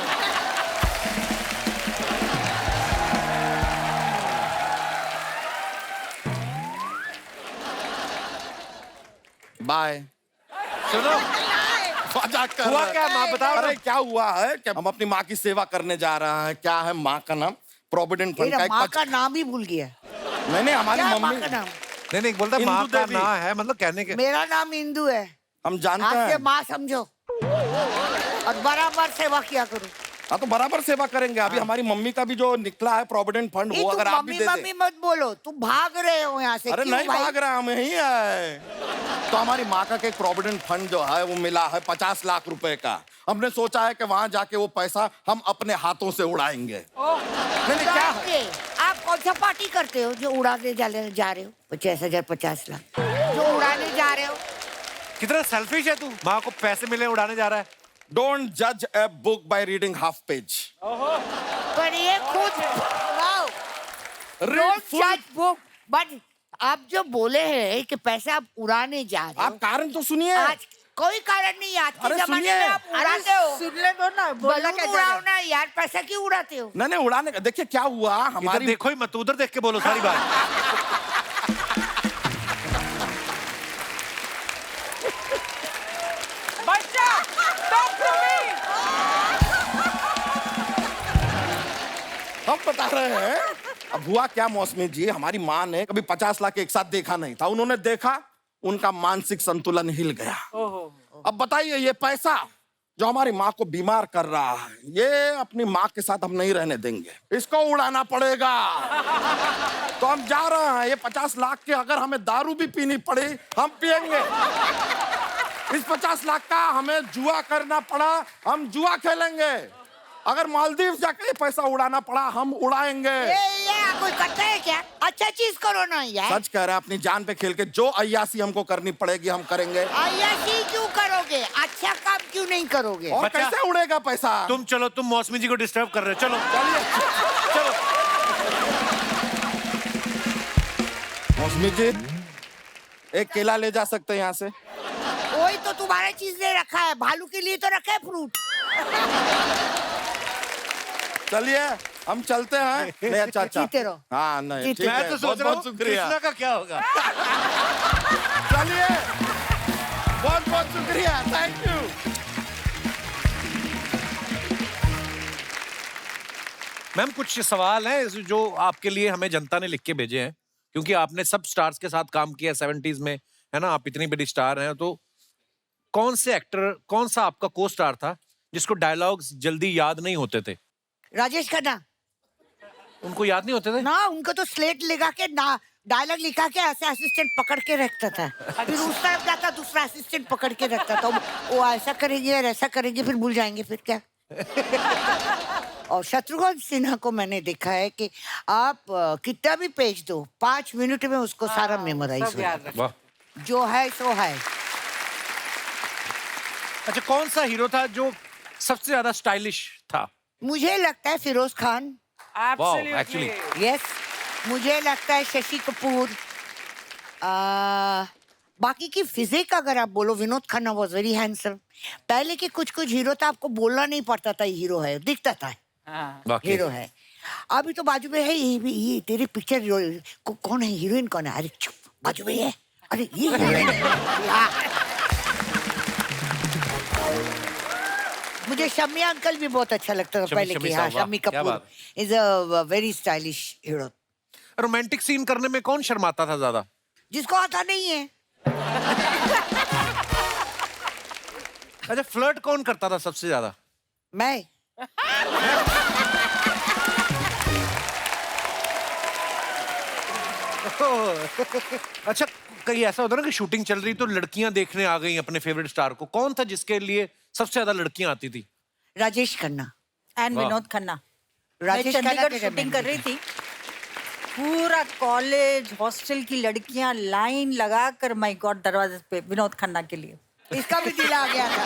बाय। सुनो, मजाक कर हुआ रहे हैं। क्या? माँ बताओ ना। अरे क्या हुआ है कि हम अपनी माँ की सेवा करने जा रहे हैं। क्या है माँ का नाम? प्रोविडेंट फंड तेरा का एक माँ का नाम ही भूल गया। नहीं हमारी क्या माँ मम्मी। का नाम? नहीं बोलता इंदु माँ का देवी। ना है, मतलब कहने के। मेरा नाम इंदु है। हम जानते आज से हैं। माँ समझो और बराबर सेवा किया करो। हाँ तो बराबर सेवा करेंगे। अभी हमारी मम्मी का भी जो निकला है प्रोविडेंट फंड, ये वो तुम अगर आप भी मम्मी दे मम्मी दें। मत बोलो, तुम भाग रहे हो यहाँ से। अरे क्यों नहीं भाई? भाग रहा, हम यही है। तो हमारी माँ का एक प्रोविडेंट फंड जो है वो मिला है 50 लाख रुपए का। हमने सोचा है कि वहां जाके वो पैसा हम अपने हाथों से उड़ाएंगे। नहीं क्या है? जाके आप कौन सा पार्टी करते हो जो उड़ाने जा रहे हो? 50,000 50 लाख जो उड़ाने जा रहे हो? कितना सेल्फिश है तू, माँ को पैसे मिले उड़ाने जा रहा है। डोंट जज a book by reading half page. पर ये खुद रीड फुल। बुक। बट आप जो बोले हैं कि पैसा आप उड़ाने जा रहे आप हो, कारण तो सुनिए। आज कोई कारण नहीं। आज के अरे जमाने सुनिए। में आप उड़ाते हो। सुन ले दो ना, बोला बलून क्या जा उड़ाओ रहा है? ना यार, पैसा क्यों उड़ाते हो? नहीं उड़ाने का देखिए क्या हुआ इधर हमारी। देखो ही मत, उधर देख के बोलो सारी बात। बच्चा talk to me. हम बता रहे हैं। अब हुआ क्या मौसमी जी, हमारी माँ ने कभी 50 लाख एक साथ देखा नहीं था। उन्होंने देखा, उनका मानसिक संतुलन हिल गया। अब बताइए, ये पैसा जो हमारी माँ को बीमार कर रहा है, ये अपनी माँ के साथ हम नहीं रहने देंगे, इसको उड़ाना पड़ेगा। तो हम जा रहे हैं। ये 50 लाख के अगर हमें दारू भी पीनी पड़े हम पिएंगे। इस 50 लाख का हमें जुआ करना पड़ा, हम जुआ खेलेंगे। अगर मालदीव जाके ये पैसा उड़ाना पड़ा, हम उड़ाएंगे। ये कोई करता है क्या? अच्छा चीज करो ना यार। सच कह रहे हैं, अपनी जान पे खेल के जो अय्यासी हमको करनी पड़ेगी हम करेंगे। अय्याशी क्यों करोगे? अच्छा काम क्यों नहीं करोगे? और बच्चा, कैसे उड़ेगा पैसा? तुम चलो, तुम मौसमी जी को डिस्टर्ब कर रहे हो। चलो चलिए। चलो। मौसमी जी, एक केला ले जा सकते हैं यहाँ से? वही तो तुम्हारा चीज ले रखा है, भालू के लिए तो रखा है फ्रूट। चलिए हम चलते हैं। नहीं अच्छा जीते रहो। हाँ नहीं जीते ठीक मैं है, तो बहुत सोच रहा बहुत हूँ शुक्रिया। कृष्णा का क्या होगा। चलिए, बहुत बहुत शुक्रिया, थैंक यू। मैम, कुछ सवाल हैं जो आपके लिए हमें जनता ने लिख के भेजे हैं, क्योंकि आपने सब स्टार्स के साथ काम किया 70s में, है ना? आप इतनी बड़ी स्टार हैं, तो कौन से एक्टर, कौन सा आपका को स्टार था जिसको डायलॉग्स जल्दी याद नहीं होते थे? राजेश खन्ना उनको याद नहीं होते थे? ना, उनको तो स्लेट लगा के ना डायलॉग लिखा के ऐसे असिस्टेंट पकड़ के रखता था। फिर उस तरफ जाता, दूसरा असिस्टेंट पकड़ के रखता था। वो ऐसा करेंगे और ऐसा करेंगे, फिर भूल जाएंगे, फिर क्या। और शत्रुघ्न सिन्हा को मैंने देखा है कि आप कितना भी पेज दो, 5 मिनट में उसको सारा मेमोराइज सब हो याद जाता। वाह। जो है सो है। अच्छा, कौन सा हीरो था जो सबसे ज्यादा स्टाइलिश था? मुझे लगता है Firoz Khan. Absolutely. actually. Yes, मुझे लगता है शशि कपूर। बाकी की फिजिक अगर आप बोलो, Vinod Khanna was very handsome. पहले के कुछ हीरो था, आपको बोलना नहीं पड़ता था हीरो है, दिखता था हाँ. वाकई। हीरो है। अभी तो बाजू में है ये तेरे पिक्चर कौन है, हीरोइन कौन है? अरे चुप, बाजू में है। अरे ये हीरोइन है। हाँ। मुझे शम्मी अंकल भी बहुत अच्छा लगता था पहले की। हाँ, Shammi Kapoor is a very stylish hero. Romantic scene करने में कौन शर्माता था ज्यादा? जिसको आता नहीं है। अच्छा, फ्लर्ट कौन करता था सबसे ज्यादा? मैं। अच्छा, कहीं ऐसा होता ना कि शूटिंग चल रही तो लड़कियां देखने आ गई अपने फेवरेट स्टार को, कौन था जिसके लिए सबसे ज्यादा लड़कियां आती थी? राजेश खन्ना एंड वाह। विनोद खन्ना। मैं राजेश खन्ना चंडीगढ़ के शूटिंग कर करने रही थी, पूरा कॉलेज हॉस्टल की लड़कियां लाइन लगाकर माय गॉड दरवाजे पे विनोद खन्ना के लिए। इसका भी दिल आ गया था।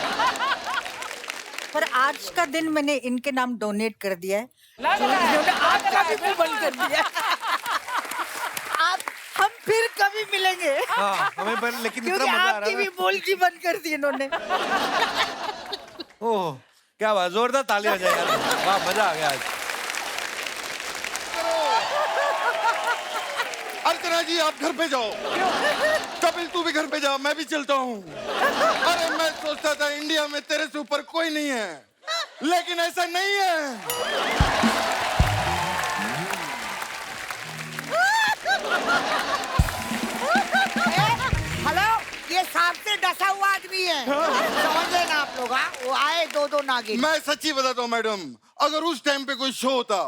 पर आज का दिन मैंने इनके नाम डोनेट कर दिया है। लग रहा है, इन्होंने लग आपका रहा भी है, मुंह बंद कर दिया। आप हम फिर कभी मिलेंगे, हाँ, हमें पर लेकिन इतना क्योंकि मजा आ आपकी रहा भी है। बोलती बंद कर दी इन्होंने। ओह, क्या बात, जोरदार ताली आ जाए यार। वाह, मजा आ गया आज। अर्चना जी आप घर पे जाओ। कपिल तू भी घर पे जा, मैं भी चलता हूँ। अरे मैं सोचता था इंडिया में तेरे से ऊपर कोई नहीं है, लेकिन ऐसा नहीं है। हेलो, ये सांप से डसा हुआ आदमी है। समझ ना आप लोग। हाँ, वो आए दो नागिन। मैं सच्ची बताता हूँ मैडम, अगर उस टाइम पे कोई शो होता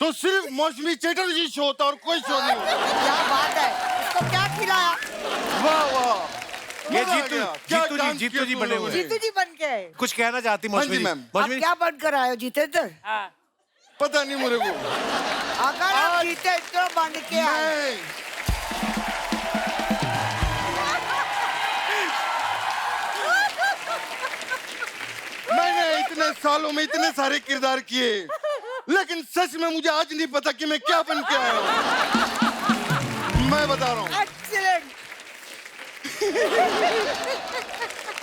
तो सिर्फ मौसमी चटर्जी शो होता और कोई शो नहीं होता। क्या बात है, इसको क्या खिलाया? वाह वाह, ये मजा आ जीतू गया। क्या जीतू जी डांस जीतू किया जी तुम बने लोगों हुए ने। हैं। जीतू जी बन के आए। कुछ कहना चाहती हाँ जी, मौसमी जी? मैम। आप मौसमी जी, क्या बंद कर आए हो जितेंद्र? हाँ। पता नहीं मुझे को। अगर आप जीते तो बंद के आए। मैं मैंने इतने सालों में इतने सारे किरदार किए, लेकिन सच में मुझे आज नहीं पता कि मैं क्या बन के आया हूँ। मैं बता रहा हूँ, एक्सीलेंट।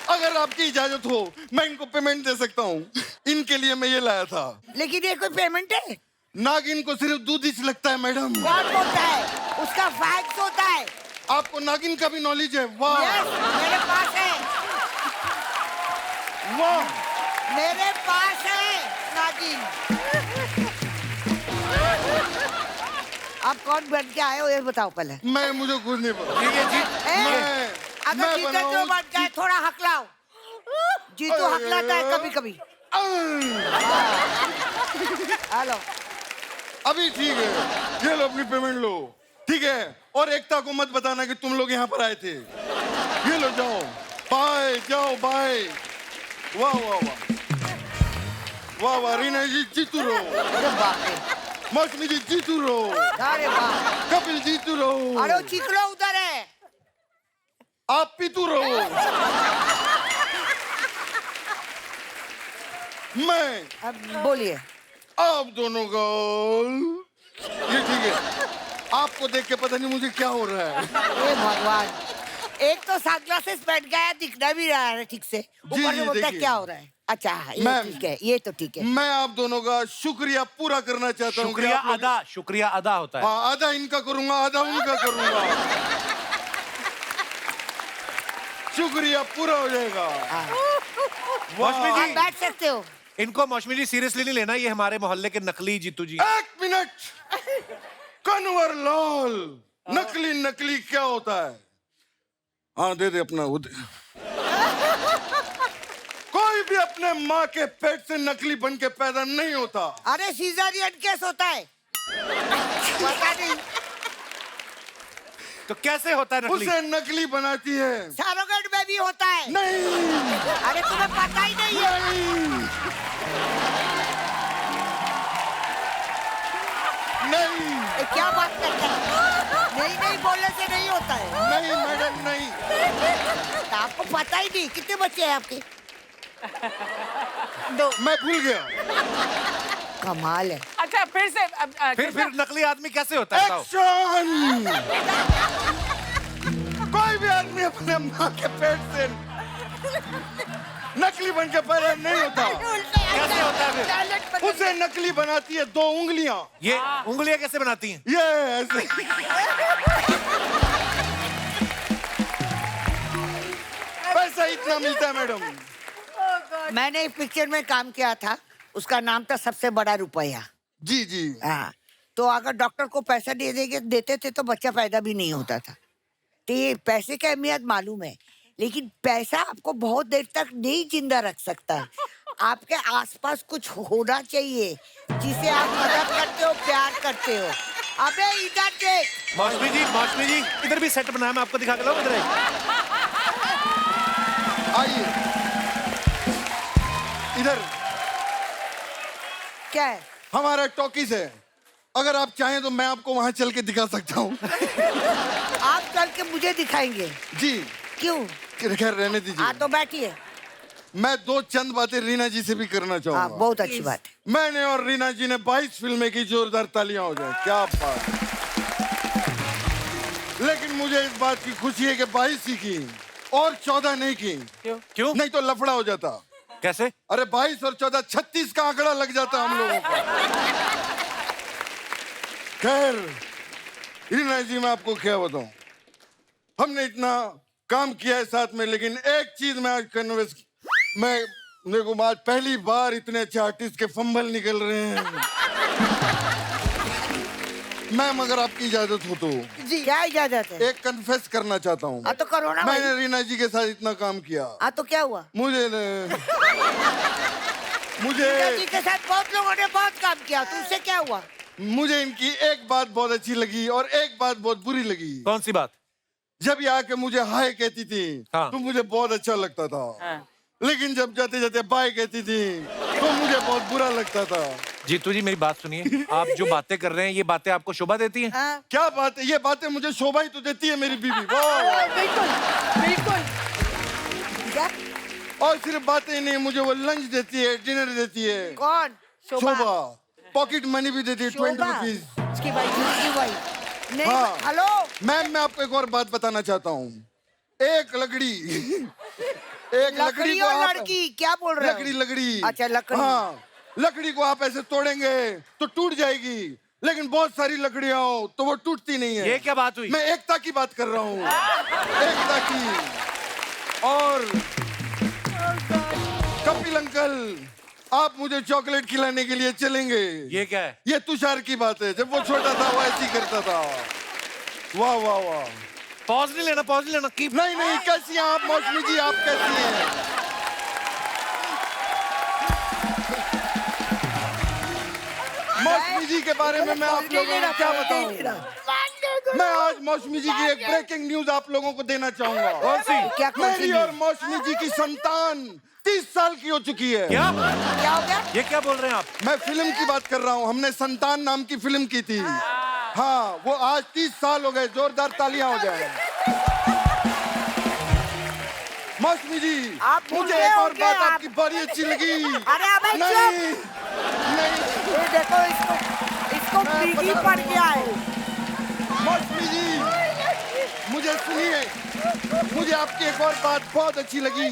अगर आपकी इजाजत हो मैं इनको पेमेंट दे सकता हूँ। इनके लिए मैं ये लाया था। लेकिन ये कोई पेमेंट है? नागिन को सिर्फ दूध ही लगता है मैडम। कौन होता है? उसका फैक्स होता है। आपको नागिन का भी नॉलेज है? वाह यस, मेरे पास है। वाह। मेरे पास है नागिन। आप कौन बन के आए हो ये बताओ पहले। मुझे कुछ नहीं पता। ये जीत ए, अगर जीते तो बन जाए, थोड़ा हकलाओ। जीतू हकलाता है कभी कभी। हेलो, अभी ठीक है, ये लो अपनी पेमेंट लो। ठीक है, और एकता को मत बताना कि तुम लोग यहाँ पर आए थे। ये लो, जाओ बाय, जाओ बाय। वाह वाह वाह वाह वाह, रीना जी जीतू रहो, अरे बाप रे, मौसमी जी जीतू रहो, अरे बाप। कपिल जीतू रहो, अरे वो चिकलो उधर है। आप पीतू रहो। मैं अब बोलिए। आप दोनों का ये ठीक है। आपको देख के पता नहीं मुझे क्या हो रहा है। हे भगवान, एक तो सनग्लासेस पहन गया, दिखना भी रहा है ठीक से, ऊपर जी, से बोलता है देखिए। क्या हो रहा है। अच्छा ये मैम, ठीक है, ये तो ठीक है। मैं आप दोनों का शुक्रिया पूरा करना चाहता हूँ। शुक्रिया अदा, शुक्रिया अदा होता है। हाँ, आधा इनका करूंगा, आधा उनका करूंगा। शुक्रिया पूरा हो जाएगा। मौसमी आप जी, बैठ सकते हो। इनको मौसमी जी सीरियसली नहीं लेना, ये हमारे मोहल्ले के नकली जीतू जी। एक मिनट, कन्वर लाल, नकली नकली क्या होता है? हाँ दे दे अपना वो दे। कोई भी अपने माँ के पेट से नकली बन के पैदा नहीं होता। अरे सीजरियन केस होता है। पता नहीं, तो कैसे होता है नकली? उसे नकली बनाती है। सरोगेट में भी होता है। नहीं अरे तुम्हें पता ही नहीं है। नहीं ये क्या बात करते हैं? नहीं नहीं बोलने से नहीं होता है। नहीं मैडम नहीं। तो आपको पता ही नहीं। कितने बच्चे हैं आपके? मैं भूल गया। कमाल है। अच्छा फिर से फिर नकली आदमी कैसे होता है? बताओ। एक्शन। कोई भी आदमी अपने माँ के पेट से नकली बन के पैदा नहीं होता। कैसे होता है फिर? उसे नकली बनाती है 2 उंगलियां। ये उंगलियां कैसे बनाती हैं? ये ऐसे। पैसा इतना मिलता है मैडम। मैंने एक पिक्चर में काम किया था, उसका नाम था सबसे बड़ा रुपया। जी जी। हाँ, तो अगर डॉक्टर को पैसा देते थे तो बच्चा पैदा भी नहीं होता था। तो ये पैसे की अहमियत मालूम है, लेकिन पैसा आपको बहुत देर तक नहीं जिंदा रख सकता है। आपके आसपास कुछ होना चाहिए जिसे आप मदद करते हो, प्यार करते हो। अबे इधर देख। मौसमी जी इधर भी सेट बनाया, मैं आपको दिखा के लाऊं इधर आइए। आइए इधर। क्या है? हमारा टॉकीज है, अगर आप चाहें तो मैं आपको वहां चल के दिखा सकता हूँ। आप चल के मुझे दिखाएंगे? जी। क्यों? खैर रहने दीजिए। हाँ तो बैठिए। मैं 2 चंद बातें रीना जी से भी करना हाँ, चाहूंगा। बहुत अच्छी बात है। मैंने और रीना जी ने 22 फिल्में की, जोरदार तालियां हो जाए। क्या बात है। लेकिन मुझे इस बात की खुशी है कि 22 ही की और 14 नहीं की। क्यों? नहीं तो लफड़ा हो जाता। कैसे? अरे 22 और 14 36 का आंकड़ा लग जाता हम लोगों का। खैर रीना जी, मैं आपको क्या बताऊं, हमने इतना काम किया है साथ में, लेकिन एक चीज मैं आज कन्विंस, मैं मेरे को आज पहली बार इतने अच्छे आर्टिस्ट के फंबल निकल रहे हैं। मैम अगर आपकी इजाजत हो तो जी। क्या इजाजत है? एक कन्फेस करना चाहता हूँ। हाँ तो करो ना भाई। मैंने रीना जी के साथ इतना काम किया। हाँ तो क्या हुआ? मुझे जी के साथ बहुत लोगों ने बहुत काम किया, तो उससे क्या हुआ? मुझे इनकी एक बात बहुत अच्छी लगी और एक बात बहुत बुरी लगी। कौन सी बात? जब ये आके मुझे हाय कहती थी हाँ। तो मुझे बहुत अच्छा लगता था। हाँ। लेकिन जब जाते जाते बाय कहती थी तो मुझे बहुत बुरा लगता था। जीतू जी मेरी बात सुनिए, आप जो बातें कर रहे हैं ये बातें आपको शोभा देती हैं? हाँ? क्या बात है, ये बातें मुझे शोभा ही तो देती है मेरी बीवी। वाह। बिल्कुल बिल्कुल। क्या? और सिर्फ बातें ही नहीं, मुझे वो लंच देती है, डिनर देती है। कौन? शोभा पॉकेट मनी भी देती है, 20 शोभा? रुपीज। उसकी भाई, उसकी भाई। नहीं। हाँ। हेलो। मैम मैं आपको एक और बात बताना चाहता हूँ। एक लकड़ी एक लकड़ी लकड़ी को और आप, लड़की क्या बोल रहे हो? लकड़ी। अच्छा, लकड़ी। हाँ, लकड़ी को आप ऐसे तोड़ेंगे तो टूट जाएगी, लेकिन बहुत सारी लकड़ियां हो तो वो टूटती नहीं है। ये क्या बात हुई? मैं एकता की बात कर रहा हूँ। एकता की। और कपिल अंकल, आप मुझे चॉकलेट खिलाने के लिए चलेंगे? ये क्या है? ये तुषार की बात है, जब वो छोटा था वो ऐसे ही करता था। वाह वाह वाह। पॉज नहीं लेना, पॉज नहीं लेना। कीप। नहीं नहीं, कैसी हैं आप मौसमी जी, आप कैसी हैं? मौसमी जी के बारे में मैं आप लोगों को क्या बताऊं? मैं आज मौसमी जी की एक ब्रेकिंग न्यूज आप लोगों को देना चाहूंगा। कौन सी? क्या कौन सी मेरी न्यूज़? और मौसमी जी की संतान 30 साल की हो चुकी है। क्या? क्या हो गया? ये क्या बोल रहे हैं आप? मैं फिल्म की बात कर रहा हूँ, हमने संतान नाम की फिल्म की थी। हाँ, वो आज 30 साल हो गए। जोरदार तालियां हो जाए। मौसमी जी, आप मुझे भूल गए एक और होंगे बात आप। आपकी बड़ी अच्छी लगी। अरे अबे नहीं नहीं, ये देखो, इसको पीढ़ी पड़ गया है। मौसमी जी मुझे सुनिए, मुझे आपकी एक और बात बहुत अच्छी लगी।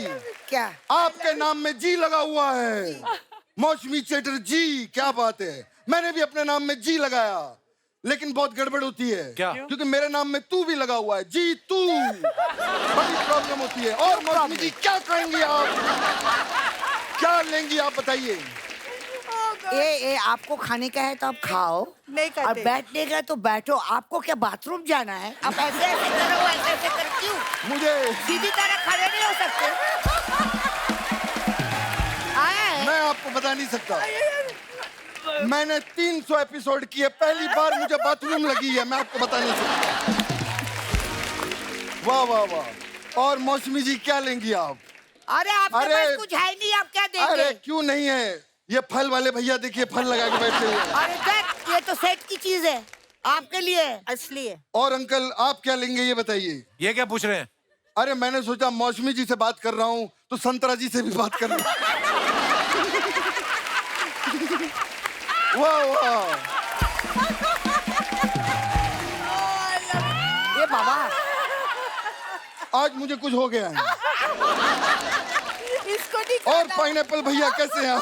क्या? आपके नाम में जी लगा हुआ है, मौसमी चटर्जी। क्या बात है। मैंने भी अपने नाम में जी लगाया, लेकिन बहुत गड़बड़ होती है। क्या? क्योंकि मेरे नाम में तू भी लगा हुआ है, जी तू। बड़ी प्रॉब्लम होती है। और मौसमी जी क्या कहेंगी आप, क्या लेंगी आप बताइए? ये आपको खाने का है तो आप खाओ, नहीं और करते। बैठने का है तो बैठो। आपको क्या बाथरूम जाना है? आप ऐसे ऐसे करो, ऐसे ऐसे कर क्यों? मुझे, सीधी तरह खड़े नहीं हो सकते। आए? मैं आपको बता नहीं सकता। मैंने 300 एपिसोड किए, पहली बार मुझे बाथरूम लगी है, मैं आपको बता नहीं सकता। वाह वाह वाह। और मौसमी जी क्या लेंगी आप? अरे आपके अरे- पास कुछ है नहीं, आप क्या देंगे? अरे क्यों नहीं है, ये फल वाले भैया देखिए फल लगा के बैठे हुए हैं। अरे देख, ये तो सेट की चीज है, आपके लिए असली है। और अंकल आप क्या लेंगे ये बताइए? ये क्या पूछ रहे हैं? अरे मैंने सोचा मौसमी जी से बात कर रहा हूँ तो संतरा जी से भी बात कर रहा हूँ। वाह वाह। ये बाबा, आज मुझे कुछ हो गया है। इसको और पाइनएप्पल भैया कैसे हैं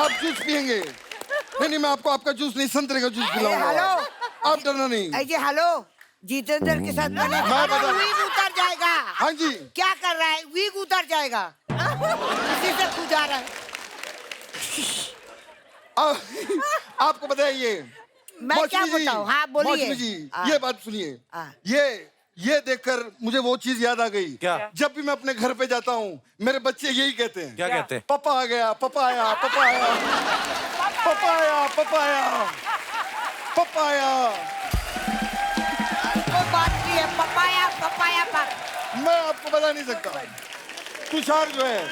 आप जूस पियेंगे? नहीं मैं आपको आपका जूस नहीं, संतरे का जूस पिलाऊंगा। हेलो। आप डरना नहीं। अजय हेलो, जितेंद्र के साथ मैंने मैं बता- वीग उतर जाएगा। हाँ जी। क्या कर रहा है? वीग उतर जाएगा। इसी से खुजा रहा है। आपको बताइए मैं क्या मौसमी जी, बताऊं? हाँ, बोलिए। मौसमी जी हाँ। ये बात सुनिए। हाँ। ये देखकर मुझे वो चीज याद आ गई। क्या? जब भी मैं अपने घर पे जाता हूँ मेरे बच्चे यही कहते हैं। क्या कहते हैं? पापा आ गया, पापा आया, पापा आया, पापा आया, पापा आया, पापा आया। कोई बात नहीं है, पपाया पपाया मैं आपको बता नहीं सकता। तुषार जो है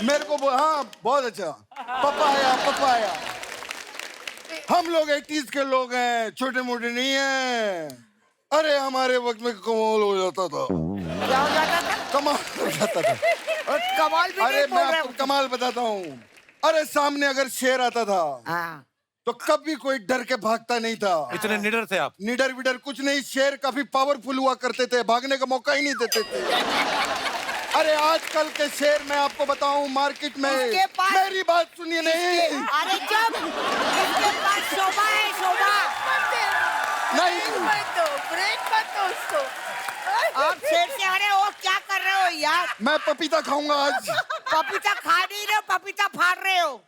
मेरे को हाँ बहुत अच्छा, पापा आया, पापा आया। हम लोग 80s के लोग हैं, छोटे मोटे नहीं हैं। अरे हमारे वक्त में कमाल हो जाता था। क्या हो जाता था? कमाल हो जाता था। और कमाल भी अरे नहीं मैं बोल रहे आपको हो। कमाल बताता हूँ। अरे सामने अगर शेर आता था हाँ। तो कभी कोई डर के भागता नहीं था। इतने निडर थे आप? निडर विडर कुछ नहीं, शेर काफी पावरफुल हुआ करते थे, भागने का मौका ही नहीं देते थे। अरे आजकल के शेर मैं आपको बताऊं मार्केट में, इसके पास- मेरी बात सुनिए नहीं। अरे जब इसके पास शोभा है, शोभा। नहीं ब्रेक मत दो उसको। आप शेर से अरे वो क्या कर रहे हो यार? मैं पपीता खाऊंगा आज। पपीता खा नहीं रहे हो, पपीता फाड़ रहे हो।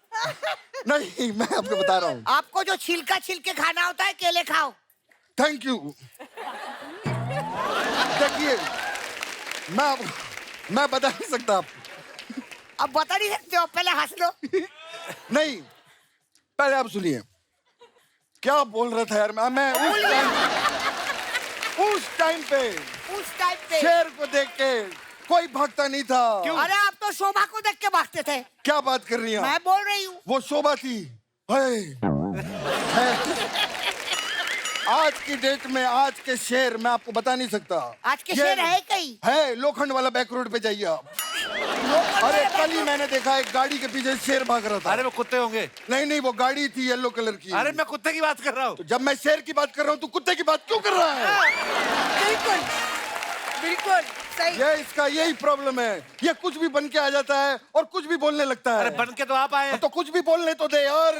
नहीं मैं आपको बता रहा हूँ। आपको जो छिलका छिलके खाना होता है, केले खाओ। Thank you. देखिए मैं बता नहीं सकता आपको। अब बता नहीं सकते हो, पहले हंस लो। नहीं पहले आप सुनिए क्या बोल रहा था यार। मैं उस टाइम पे शेर को देख के कोई भागता नहीं था। अरे आप तो शोभा को देख के भागते थे। क्या बात कर रही हैं मैं आप? बोल रही हूँ। वो शोभा थी। आज की डेट में आज के शेर मैं आपको बता नहीं सकता। आज के शेर है कहीं? है लोखंड वाला बैक रोड पे जाइए आप। अरे कल ही मैंने देखा एक गाड़ी के पीछे शेर भाग रहा था। अरे वो कुत्ते होंगे। नहीं वो गाड़ी थी येलो कलर की। अरे मैं कुत्ते की बात कर रहा हूँ। तो जब मैं शेर की बात कर रहा हूँ तो कुत्ते की बात क्यों कर रहा है? बिल्कुल बिल्कुल सही। ये इसका यही प्रॉब्लम है, ये कुछ भी बन के आ जाता है और कुछ भी बोलने लगता है। अरे बन के तो आप आए। तो कुछ भी बोलने तो दे यार।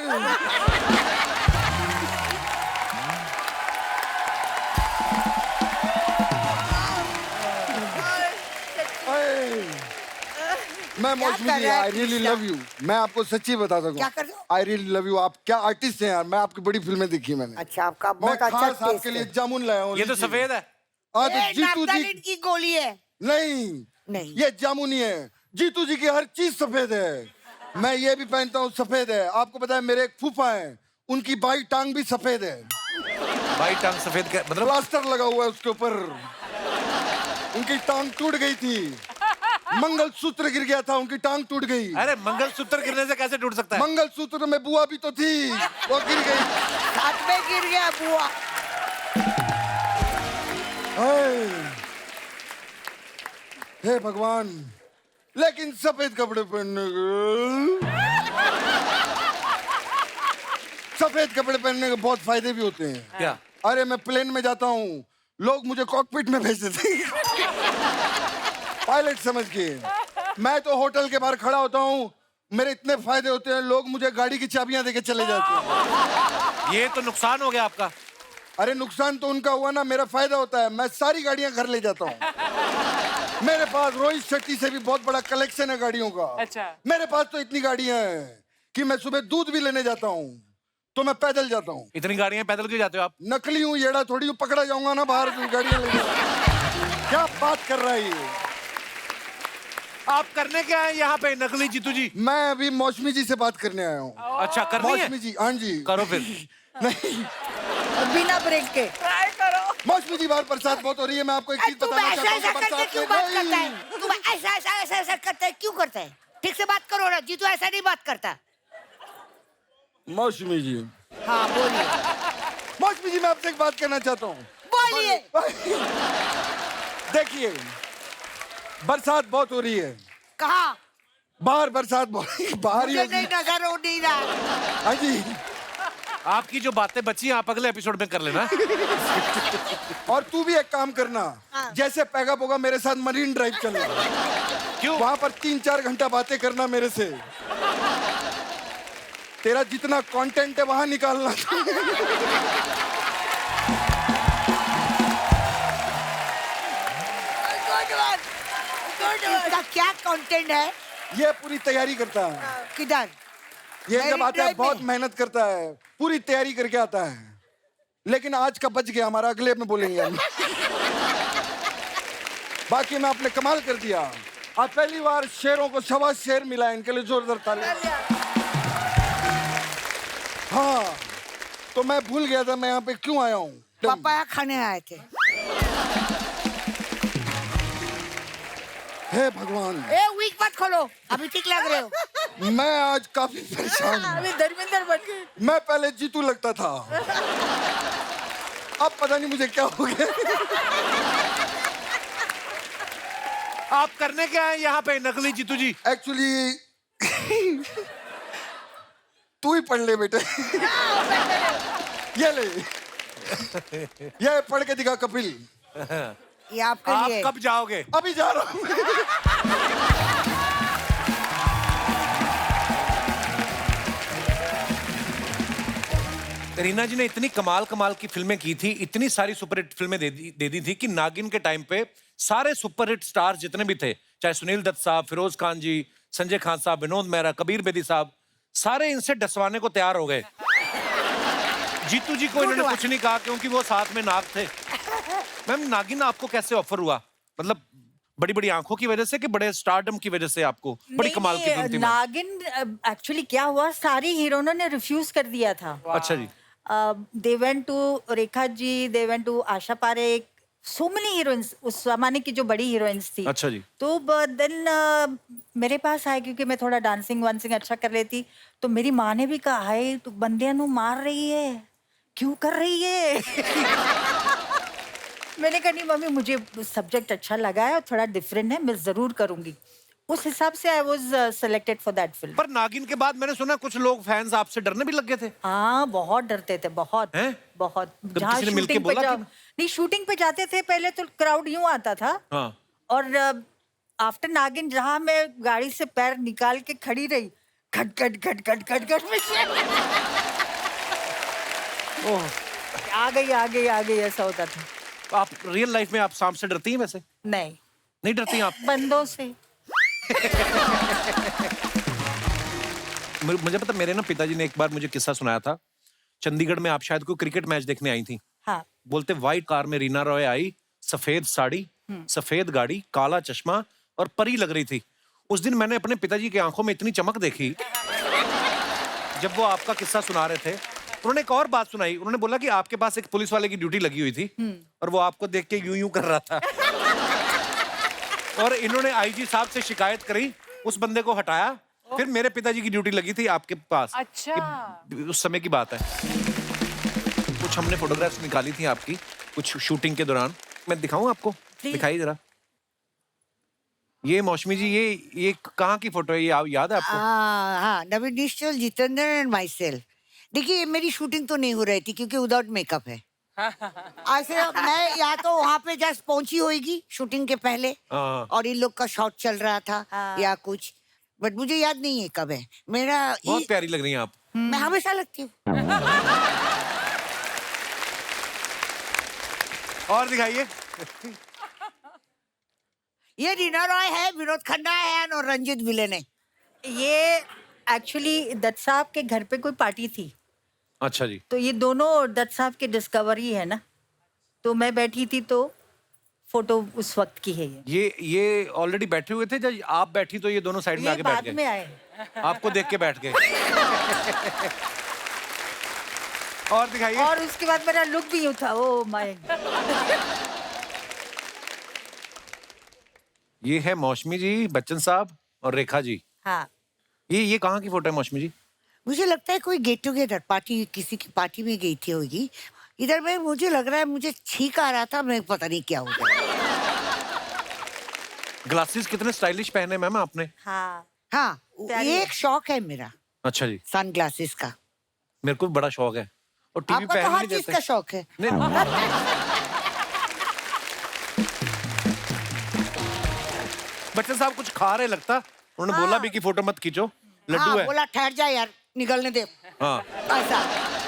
मैं मौसमी कर जी रहा है I really Krishna? Love you. मैं आपको सच्ची बताता हूँ। क्या कर रहे हो? I really love you. आप क्या आर्टिस्ट हैं यार। मैं आपकी बड़ी फिल्में देखी मैंने। अच्छा, आपका मैं बहुत अच्छा खास टेस्ट आपके लिए है। जामुन लाया हूँ। ये तो लीजिए। सफेद है। हाँ तो ये जीतू नाफ्तालिन जी की गोली है। नहीं नहीं। ये जामुनी है। जीतू जी की हर चीज सफेद है। मैं ये भी पहनता हूँ सफेद है। आपको पता है मेरे एक फूफा हैं, उनकी बाई टांग भी सफेद है। भाई टांग सफेद का मतलब? प्लास्टर लगा हुआ है उसके ऊपर। उनकी टांग टूट गई थी, मंगलसूत्र गिर गया था, उनकी टांग टूट गई। अरे मंगलसूत्र गिरने से कैसे टूट सकता है? मंगलसूत्र में बुआ भी तो थी, वो गिर गई। हाथ में गिर गया बुआ। हे भगवान, लेकिन सफेद कपड़े पहनने के सफेद कपड़े पहनने के बहुत फायदे भी होते हैं। क्या? अरे मैं प्लेन में जाता हूँ, लोग मुझे कॉकपिट में भेज देते हैं पायलट समझ के। मैं तो होटल के बाहर खड़ा होता हूँ, मेरे इतने फायदे होते हैं, लोग मुझे गाड़ी की चाबियां देके चले जाते हैं। ये तो नुकसान हो गया आपका। अरे नुकसान तो उनका हुआ ना, मेरा फायदा होता है। मैं सारी गाड़ियां घर ले जाता हूँ। मेरे पास रोहित शेट्टी से भी बहुत बड़ा कलेक्शन है गाड़ियों का। अच्छा। मेरे पास तो इतनी गाड़ियां हैं कि मैं सुबह दूध भी लेने जाता हूँ तो मैं पैदल जाता हूँ। इतनी गाड़ियां पैदल क्यों जाते हो आप? नकली हूँ, येड़ा थोड़ी हूँ, पकड़ा जाऊंगा ना बाहर गाड़ियां लेके। क्या बात कर रहा है ये? आप करने क्या है यहाँ पे नकली जीतू जी? मैं अभी मौसमी जी से बात करने आया हूँ। अच्छा करनी है? मौसमी जी, हाँ जी। करो फिर। नहीं बिना ब्रेक के। ट्राई करो। मौसमी जी बाहर बरसात बहुत हो रही है। मैं आपको एक चीज तुम बताना ऐसा चाहता ऐसा हूँ। करते बरसात क्यों में बात करता नहीं। है? तुम ऐसा करता है क्यों करता है? ठीक से बात करो ना। जीतू ऐसा नहीं बात करता। मौसमी जी, हाँ बोलिए। मौसमी जी मैं आपसे एक बात करना चाहता हूँ। बोलिए। देखिए बरसात बहुत हो रही है कहाँ? बाहर, बरसात बहुत बाहर ही मुझे होगी। नहीं नजर हो नहीं रहा। हाँ जी आपकी जो बातें बची हैं आप अगले एपिसोड में कर लेना। और तू भी एक काम करना, जैसे पैगा पोगा मेरे साथ मरीन ड्राइव चलना। क्यों? वहां पर 3-4 घंटा बातें करना मेरे से। तेरा जितना कंटेंट है वहां निकालना। इसका क्या कंटेंट है? ये पूरी तैयारी करता है। किधर? ये Marine जब आता है Drive बहुत में? मेहनत करता है, पूरी तैयारी करके आता है। लेकिन आज का बच गया हमारा, अगले में बोलेंगे हम। बाकी मैं आपने कमाल कर दिया। आज पहली बार शेरों को 1.25 शेर मिला है, इनके लिए जोरदार ताली। हाँ, तो मैं भूल गया था मैं यहाँ पे क्यों आया हूँ। पपाया खाने आए थे। हे भगवान, ए वीक मत खोलो, अभी ठीक लग रहे हो। मैं आज काफी परेशान हूँ। अभी धर्मेंद्र बन गए। मैं पहले जीतू लगता था, अब पता नहीं मुझे क्या हो गया। आप करने क्या है यहाँ पे नकली जीतू जी? एक्चुअली तू ही पढ़ ले बेटे। ये ले, ये पढ़ के दिखा कपिल। ये आपके आप लिए। कब जाओगे? अभी जा रहा हूँ। रीना जी ने इतनी कमाल कमाल की फिल्में की थी, इतनी सारी सुपरहिट फिल्में दे दी थी कि नागिन के टाइम पे सारे सुपरहिट स्टार्स जितने भी थे, चाहे सुनील दत्त साहब, फिरोज खान जी, संजय खान साहब, विनोद मेहरा, कबीर बेदी साहब, सारे इनसे डसवाने को तैयार हो गए। जीतू जी को इन्होंने कुछ नहीं कहा क्योंकि वो साथ में नाग थे। मैम, नागिन आपको कैसे ऑफर हुआ? मतलब बड़ी बड़ी आंखों की वजह से कि बड़े स्टारडम की वजह से आपको? बड़ी कमाल की फिल्म थी। नागिन एक्चुअली क्या हुआ, सारी हीरोइनों ने रिफ्यूज कर दिया था। अच्छा जी। They went to Rekha ji, they went to Asha Parekh, so many heroines, उस जमाने की जो बड़ी हीरोइंस थी। अच्छा जी। तो देन मेरे पास आए क्योंकि मैं थोड़ा डांसिंग वांसिंग अच्छा कर लेती। तो मेरी माँ ने भी कहा, हाय तू बंदियां नु मार रही है, क्यों कर रही है? मैंने कहा नहीं मम्मी, मुझे सब्जेक्ट अच्छा लगा है और थोड़ा डिफरेंट है, मैं जरूर करूंगी। उस हिसाब से I was selected for that film. पर नागिन के बाद मैंने सुना कुछ लोग फैंस आपसे डरने भी लग गए थे। हाँ, बहुत डरते थे, बहुत हैं? बहुत। तो जहाँ किसी ने मिलके शूटिंग पे बोला कि- नहीं, शूटिंग पे जाते थे पहले तो क्राउड यूं आता था। हाँ। और आफ्टर नागिन जहाँ मैं गाड़ी से पैर निकाल के खड़ी रही, खट खट खट खट खट खट पीछे ओह, आ गई, ऐसा होता था। आप रियल लाइफ में आप सांप से डरती हैं वैसे? नहीं, नहीं डरती आप? बंदों से। मुझे पता, मेरे ना पिताजी ने एक बार मुझे किस्सा सुनाया था। चंडीगढ़ में आप शायद कोई क्रिकेट मैच देखने आई थी। हाँ, बोलते व्हाइट कार में रीना रॉय आई, सफेद साड़ी, सफेद गाड़ी, काला चश्मा और परी लग रही थी। उस दिन मैंने अपने पिताजी की आंखों में इतनी चमक देखी जब वो आपका किस्सा सुना रहे थे। उन्होंने एक और बात सुनाई, उन्होंने बोला कि आपके पास एक पुलिस वाले की ड्यूटी लगी हुई थी और वो आपको देख के यूं यूं कर रहा था। और इन्होंने आईजी साहब से शिकायत करी, उस बंदे को हटाया, फिर मेरे पिताजी की ड्यूटी लगी थी आपके पास। अच्छा। ये उस समय की बात है। कुछ हमने फोटोग्राफ्स निकाली थी आपकी कुछ शूटिंग के दौरान, मैं दिखाऊं आपको? दिखाइए जरा। ये मौसमी जी, ये कहाँ की फोटो है? ये याद है आपको? हाँ, नवीन निश्चल, जितेंद्र एंड माई सेल्फ। देखिए, मेरी शूटिंग तो नहीं हो रही थी क्योंकि विदाउट मेकअप है। ऐसे मैं या तो वहाँ पे जस्ट पहुंची होगी शूटिंग के पहले हाँ। और इन लोग का शॉट चल रहा था या कुछ, बट मुझे याद नहीं है कब है मेरा। बहुत प्यारी लग रही हैं आप। मैं हमेशा लगती हूँ। और दिखाइए। ये रीना रॉय है, विनोद खन्ना है और रंजीत विलेन है। ये एक्चुअली दत्त साहब के घर पे कोई पार्टी थी। अच्छा जी। तो ये दोनों दत्त साहब की डिस्कवरी है ना, तो मैं बैठी थी तो फोटो उस वक्त की है। ये ऑलरेडी बैठे हुए थे, जब आप बैठी तो ये दोनों साइड में ये आके बैठ बाद में गए, आए। आपको देख के बैठ गए। और दिखाइए। और उसके बाद मेरा लुक भी यूं था, ओ माय। ये है मौसमी जी, बच्चन साहब और रेखा जी। हाँ, ये कहाँ की फोटो है मौसमी जी? मुझे लगता है कोई गेट टुगेदर पार्टी, किसी की पार्टी में गई थी होगी। इधर में मुझे लग रहा है, मुझे छींक आ रहा था, मैं पता नहीं क्या हो गया। ग्लासेस कितने स्टाइलिश पहने मैम आपने। हाँ, हाँ, प्यारी ये है। एक शौक है मेरा, अच्छा जी। सन ग्लासेस का। मेरे को भी बड़ा शौक है और टीवी आपको पे तो नहीं हर चीज देते का शौक है। नहीं बच्चे साहब कुछ खा रहे लगता उन्होंने बोला भी कि फोटो मत खींचो लड्डू हाँ, है बोला ठहर जा यार, निकलने दे। हाँ ऐसा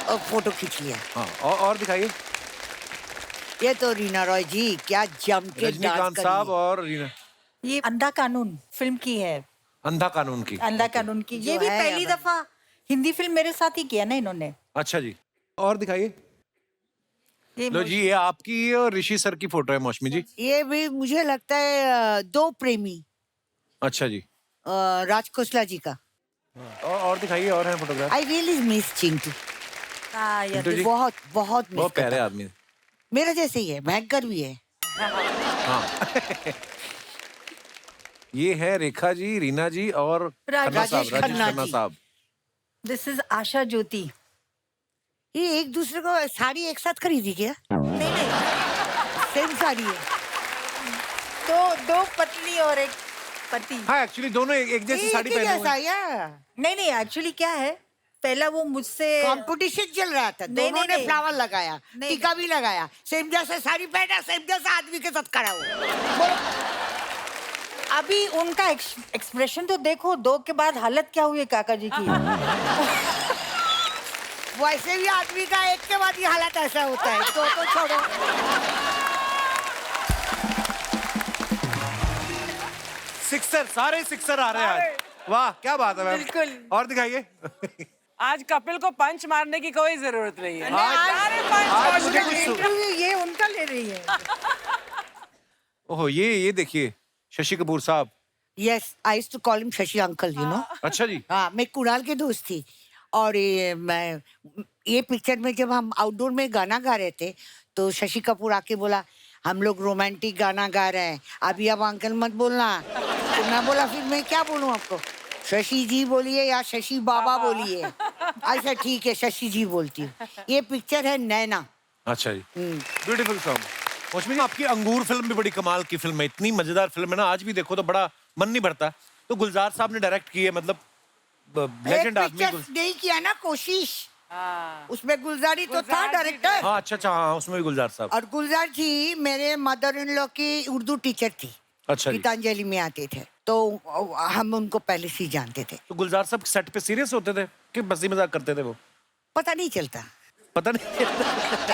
और फोटो खींच लिया। हाँ और दिखाइए ये तो रीना रॉय जी क्या जम के डांस रजनीकांत कर साहब रही है। और रीना ये अंधा कानून फिल्म की है। अंधा कानून की अंधा कानून की ये जो भी है पहली अगर- दफा हिंदी फिल्म मेरे साथ ही किया ना इन्होंने। अच्छा जी और दिखाइए ये लो जी ये आपकी और ऋषि सर की फोटो है मौसमी जी ये भी मुझे लगता है दो प्रेमी अच्छा जी राज खोसला जी का। और दिखाइए और है photograph I really miss Chintu, हाँ, चिंटू जी बहुत बहुत मिस बहुत प्यारे करता। आदमी है। मेरा जैसे ही है, भयंकर भी है। हाँ ये है रेखा जी रीना जी और राजेश खन्ना साहब राजेश खन्ना खन्ना जी। साहब दिस इज आशा ज्योति। ये एक दूसरे को साड़ी एक साथ खरीदी क्या? नहीं नहीं, सेम साड़ी है। दो पत्नी और एक पति। हाँ एक्चुअली दोनों एक जैसी साड़ी एक ही पहने हुए जैसा हैं। या नहीं नहीं, एक्चुअली क्या है, पहला वो मुझसे कंपटीशन चल रहा था, नहीं, दोनों ने नहीं। फ्लावर लगाया, नहीं, टीका भी लगाया, सेम जैसा साड़ी पहना, सेम जैसा आदमी के साथ खड़ा हुआ। अभी उनका एक्सप्रेशन तो देखो, दो के बाद हालत क्या हुई है काका जी की। वैसे भी आदमी का एक के बाद ही हालत ऐसा होता है, तो छोड़ो। सिक्सर सारे सिक्सर आ रहे हैं आज वाह क्या बात है मैम बिल्कुल। और दिखाइए आज कपिल को पंच मारने की कोई जरूरत नहीं है। आज- सारे पंच आज छोड़ मुझे के कुछ लिए। इंटरव्यू ये उनका ले रही है। ओहो ये देखिए शशि कपूर साहब yes, I used to call him Shashi uncle, you know. अच्छा जी हाँ, मैं कुणाल की दोस्त थी और ये पिक्चर में जब हम आउटडोर में गाना गा रहे थे तो शशि कपूर आके बोला हम लोग रोमांटिक गाना गा रहे हैं, अभी अब अंकल मत बोलना। तो मैं बोला फिर मैं क्या बोलूं आपको, शशि जी बोलिए या शशि बाबा बोलिए। अच्छा ठीक है, शशि जी बोलती हूँ। ये पिक्चर है नैना। अच्छा जी ब्यूटीफुल सॉन्ग। मौसमी जी आपकी अंगूर फिल्म भी बड़ी कमाल की फिल्म है, इतनी मजेदार फिल्म है ना, आज भी देखो तो बड़ा मन नहीं भरता। तो गुलजार साहब ने डायरेक्ट की है, मतलब लेजेंड आदमी पिक्चर नहीं किया ना कोशिश, हाँ। उसमें गुलजारी तो था गुलजार जी डायरेक्टर। हाँ अच्छा हाँ उसमें भी गुलजार साहब और गुलजार जी मेरे मदर इन लॉ की उर्दू टीचर थी, अच्छा जी गीतांजलि में आते थे, तो हम उनको पहले से ही जानते थे। तो गुलजार साहब सेट पे सीरियस होते थे कि बसी मजाक करते थे वो पता नहीं चलता, पता नहीं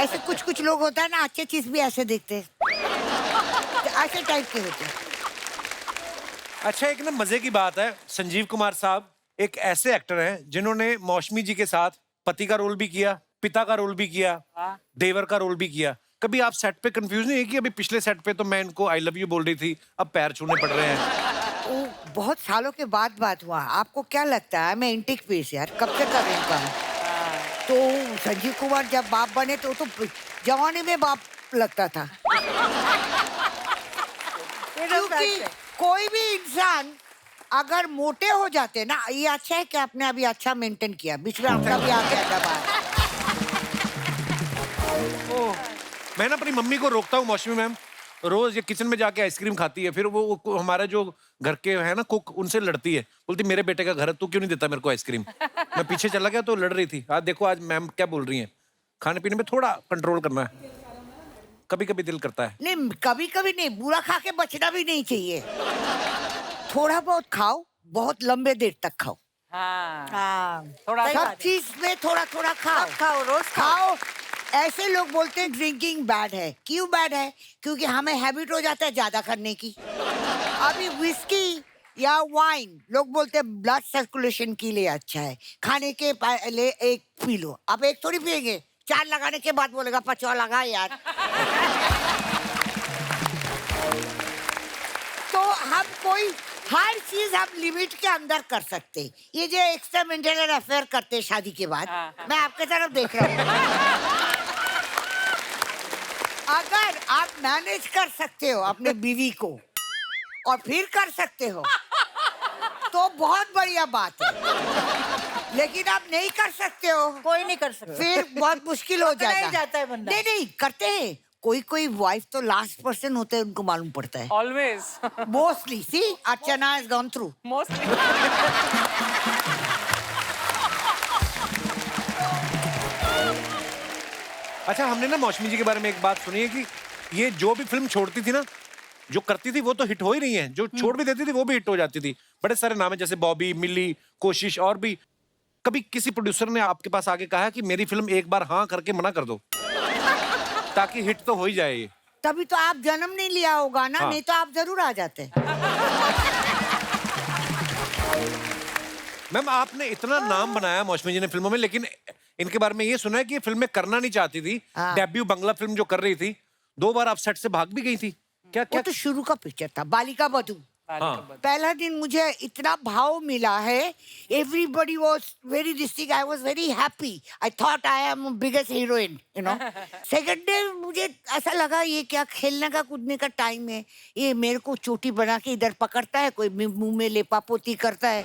ऐसे कुछ कुछ लोग होता है ना, अच्छे चीज भी ऐसे देखते हैं, तो ऐसे टाइप के होते हैं। अच्छा एक ना मजे की बात है, संजीव कुमार साहब एक ऐसे एक्टर हैं जिन्होंने मौसमी जी के साथ पति का रोल भी किया, पिता का रोल भी किया, देवर का रोल भी किया। कभी आप सेट पे कंफ्यूज नहीं है कि अभी पिछले सेट पे तो मैं इनको आई लव यू बोल रही थी, अब पैर छूने पड़ रहे हैं? वो बहुत सालों के बाद बात हुआ। आपको क्या लगता है मैं इंटिक पीस यार कब से कर रही हूँ काम? तो संजीव कुमार जब बाप बने तो जवानी में बाप लगता था। क्योंकि कोई भी इंसान अगर मोटे हो जाते ना, ये अच्छा है कि आपने अभी अच्छा मेंटेन किया, बीच में आपका भी आ गया था बाहर। मैं ना अपनी मम्मी को रोकता हूँ मौसमी मैम, रोज ये किचन में जाके आइसक्रीम खाती है, फिर वो हमारे जो घर के है ना कुक, उनसे लड़ती है, बोलती मेरे बेटे का घर है, तू क्यों नहीं देता मेरे को आइसक्रीम? मैं पीछे चला गया तो लड़ रही थी। आज देखो आज मैम क्या बोल रही हैं, खाने पीने में थोड़ा कंट्रोल करना है, कभी कभी दिल करता है। नहीं कभी कभी नहीं, बुरा खा के बचना भी नहीं चाहिए। थोड़ा बहुत खाओ, बहुत लंबे देर तक खाओ। हाँ। हाँ, थोड़ा सही सब बात है। चीज में थोड़ा थोड़ा खाओ। खाओ, रोज खाओ। ऐसे लोग बोलते हैं ड्रिंकिंग बैड है, क्यों बैड है? क्योंकि हमें हैबिट हो जाता है ज्यादा करने की। अभी विस्की या वाइन लोग बोलते हैं ब्लड सर्कुलेशन के लिए अच्छा है, खाने के पहले एक पी लो। अब एक थोड़ी पिएंगे, 4 लगाने के बाद बोलेगा 5वां लगा यार। तो हम कोई हर चीज हम लिमिट के अंदर कर सकते। ये जो एक्स्ट्रा मेंटल अफेयर करते हैं शादी के बाद, मैं आपके तरफ देख रहा हूँ। अगर आप मैनेज कर सकते हो अपने बीवी को और फिर कर सकते हो तो बहुत बढ़िया बात है, लेकिन आप नहीं कर सकते हो, कोई नहीं कर सकता। फिर बहुत मुश्किल हो पकड़ा ही जाएगा। जाता है बंदा। नहीं नहीं करते हैं, कोई कोई वाइफ तो लास्ट पर्सन होते हैं, उनको मालूम पड़ता है। Always. Mostly see Archana has gone through. Mostly. अच्छा, हमने ना मौसमी जी के बारे में एक बात सुनी है कि ये जो भी फिल्म छोड़ती थी ना, जो करती थी वो तो हिट हो ही रही है, जो छोड़ भी देती थी वो भी हिट हो जाती थी। बड़े सारे नाम है जैसे बॉबी, मिली, कोशिश और भी। कभी किसी प्रोड्यूसर ने आपके पास आके कहा कि मेरी फिल्म एक बार हाँ करके मना कर दो ताकि हिट तो हो ही जाए ये? तभी तो आप जन्म नहीं लिया होगा ना, हाँ। नहीं तो आप जरूर आ जाते। मैम, आपने इतना नाम बनाया मौसमी जी ने फिल्मों में, लेकिन इनके बारे में ये सुना है कि ये फिल्में करना नहीं चाहती थी। हाँ। डेब्यू बंगला फिल्म जो कर रही थी, 2 बार आप सेट से भाग भी गई थी। क्या वो क्या? तो शुरू का पिक्चर था, बालिका बधू। हाँ। पहला दिन मुझे इतना भाव मिला है, everybody was very district, I was very happy, I thought I am biggest heroine, you know. Second day मुझे ऐसा लगा ये क्या खेलने का कूदने का टाइम है, ये मेरे को चोटी बना के इधर पकड़ता है, कोई मुंह में लेपापोती करता है,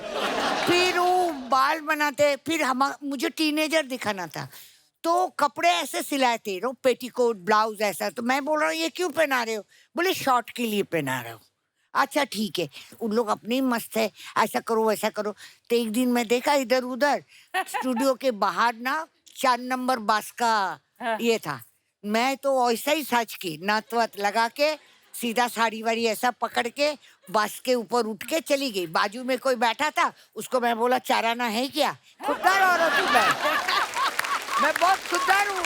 फिर वो बाल बनाते, फिर हम मुझे टीनेजर दिखाना था तो कपड़े ऐसे सिलाए थे, नो पेटीकोट ब्लाउज ऐसा। तो मैं बोल रहा हूँ ये क्यों पहना रहे हो? बोले शॉर्ट के लिए पहना रहे हो। अच्छा ठीक है, उन लोग अपने ही मस्त है, ऐसा करो वैसा करो। तो एक दिन मैं देखा इधर उधर स्टूडियो के बाहर ना 4 नंबर बस का ये था, मैं तो ऐसा ही सच की नथ वथ लगा के सीधा साड़ी वाड़ी ऐसा पकड़ के बस के ऊपर उठ के चली गई। बाजू में कोई बैठा था, उसको मैं बोला चाराना है क्या? खुददार औरत हूँ मैं बहुत खुददार हूँ।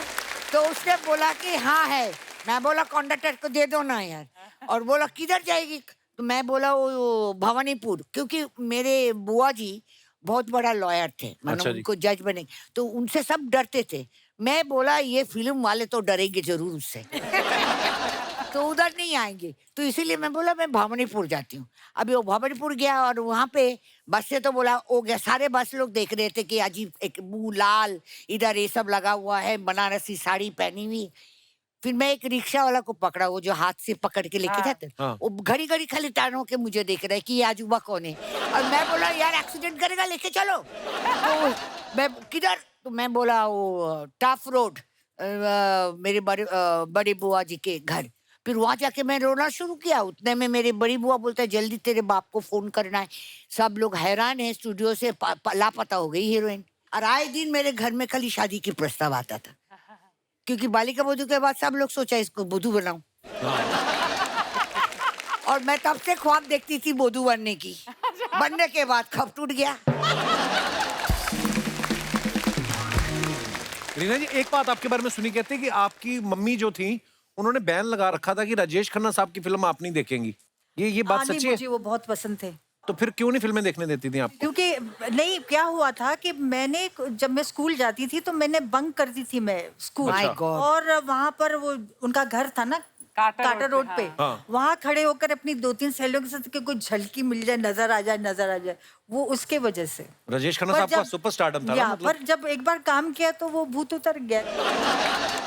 तो उसने बोला कि हाँ है। मैं बोला कंडक्टर को दे दो ना यार। और बोला किधर जाएगी? तो मैं बोला वो भवानीपुर, क्योंकि मेरे बुआ जी बहुत बड़ा लॉयर थे, अच्छा मतलब जी। उनको जज बने, तो उनसे सब डरते थे। मैं बोला ये फिल्म वाले तो डरेंगे जरूर उससे तो उधर नहीं आएंगे, तो इसीलिए मैं बोला मैं भवानीपुर जाती हूँ। अभी वो भवानीपुर गया और वहाँ पे बस से तो बोला हो गया, सारे बस लोग देख रहे थे कि अजीब एक मुंह लाल, इधर ये सब लगा हुआ है, बनारसी साड़ी पहनी हुई। फिर मैं एक रिक्शा वाला को पकड़ा, वो जो हाथ से पकड़ के लेके जाते, हाँ। वो घड़ी घड़ी खाली टाण होके मुझे देख रहा है कि ये अजूबा कौन है। और मैं बोला यार एक्सीडेंट करेगा, लेके चलो। तो मैं किधर? तो मैं बोला वो टफ रोड, मेरे बड़ी बुआ जी के घर। फिर वहां जाके मैं रोना शुरू किया। उतने में मेरी बड़ी बुआ बोलता है जल्दी तेरे बाप को फोन करना है, सब लोग हैरान है, स्टूडियो से लापता हो गई हीरोइन। और आए दिन मेरे घर में खाली शादी की प्रस्ताव आता था, क्योंकि बालिका बधू के बाद सब लोग सोचा इसको बधू बनाऊं। और मैं तब से ख्वाब देखती थी बधू बनने की, बनने के बाद खप टूट गया। रीना जी, एक बात आपके बारे में सुनी, कहते हैं कि आपकी मम्मी जो थी उन्होंने बैन लगा रखा था कि राजेश खन्ना साहब की फिल्म आप नहीं देखेंगी। ये बात नहीं, सच्ची है? मुझे वो बहुत पसंद थे। तो फिर क्यों नहीं फिल्में देखने देती थी आपको? क्योंकि नहीं, क्या हुआ था कि मैंने जब मैं स्कूल जाती थी तो मैंने बंक करती थी मैं स्कूल। My God. और वहाँ पर वो उनका घर था ना काटा रोड पे, हाँ। वहाँ खड़े होकर अपनी 2-3 सहेलियों के साथ कि कोई झलकी मिल जाए, नजर आ जाए, वो उसके वजह से। राजेश खन्ना पर साहब का जब- सुपरस्टारडम था ना, या, मतलब। पर जब एक बार काम किया तो वो भूत उतर गया।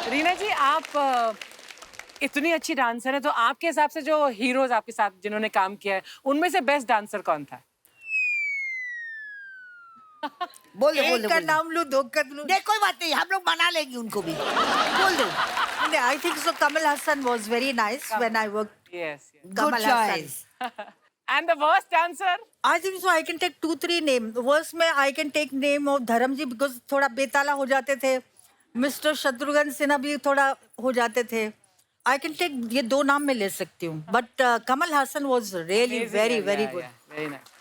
रीना जी, आप इतनी अच्छी डांसर है, तो आपके हिसाब से जो हीरोज आपके साथ जिन्होंने काम किया है, उनमें से बेस्ट डांसर कौन था? बोल दो, बोल एक दो, का बोल दो। नाम लूं, 2 का लूं। नहीं कोई बात नहीं, हम लोग मना लेंगे उनको भी। बोल दो। I think so. Kamal Hassan was very nice when I worked. Yes, yes. Good Kamal Hassan. choice. And the worst dancer? I think so. I can take 2-3 names. Worst में I can take name of Dharamji because थोड़ा बेताला हो जाते थे. Mr. Shatrughan Sinha भी थोड़ा हो जाते थे. I can take ये 2 नाम मैं ले सकती हूँ. But Kamal Hassan was really Amazing, very yeah, very yeah, good. yeah. Very nice.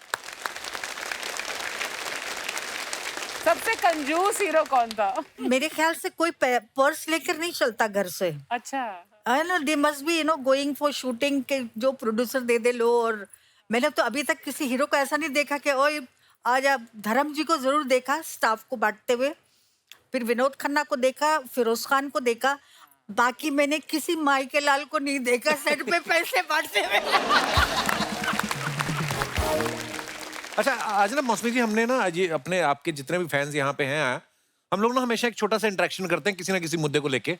सबसे कंजूस हीरो कौन था? मेरे ख्याल से कोई पर्स लेकर नहीं चलता घर से. अच्छा। I know they must be going for shooting के जो प्रोड्यूसर दे लो. और मैंने तो अभी तक किसी हीरो को ऐसा नहीं देखा कि ओए आज आप धर्म जी को जरूर देखा स्टाफ को बांटते हुए, फिर विनोद खन्ना को देखा, फिरोज खान को देखा, बाकी मैंने किसी माई के लाल को नहीं देखा सेट पे पैसे बांटते हुए। अच्छा, आज ना मौसमी जी, हमने ना आज ये अपने आपके जितने भी फैंस यहाँ पे हैं, हम लोग ना हमेशा एक छोटा सा इंटरेक्शन करते हैं किसी ना किसी मुद्दे को लेके।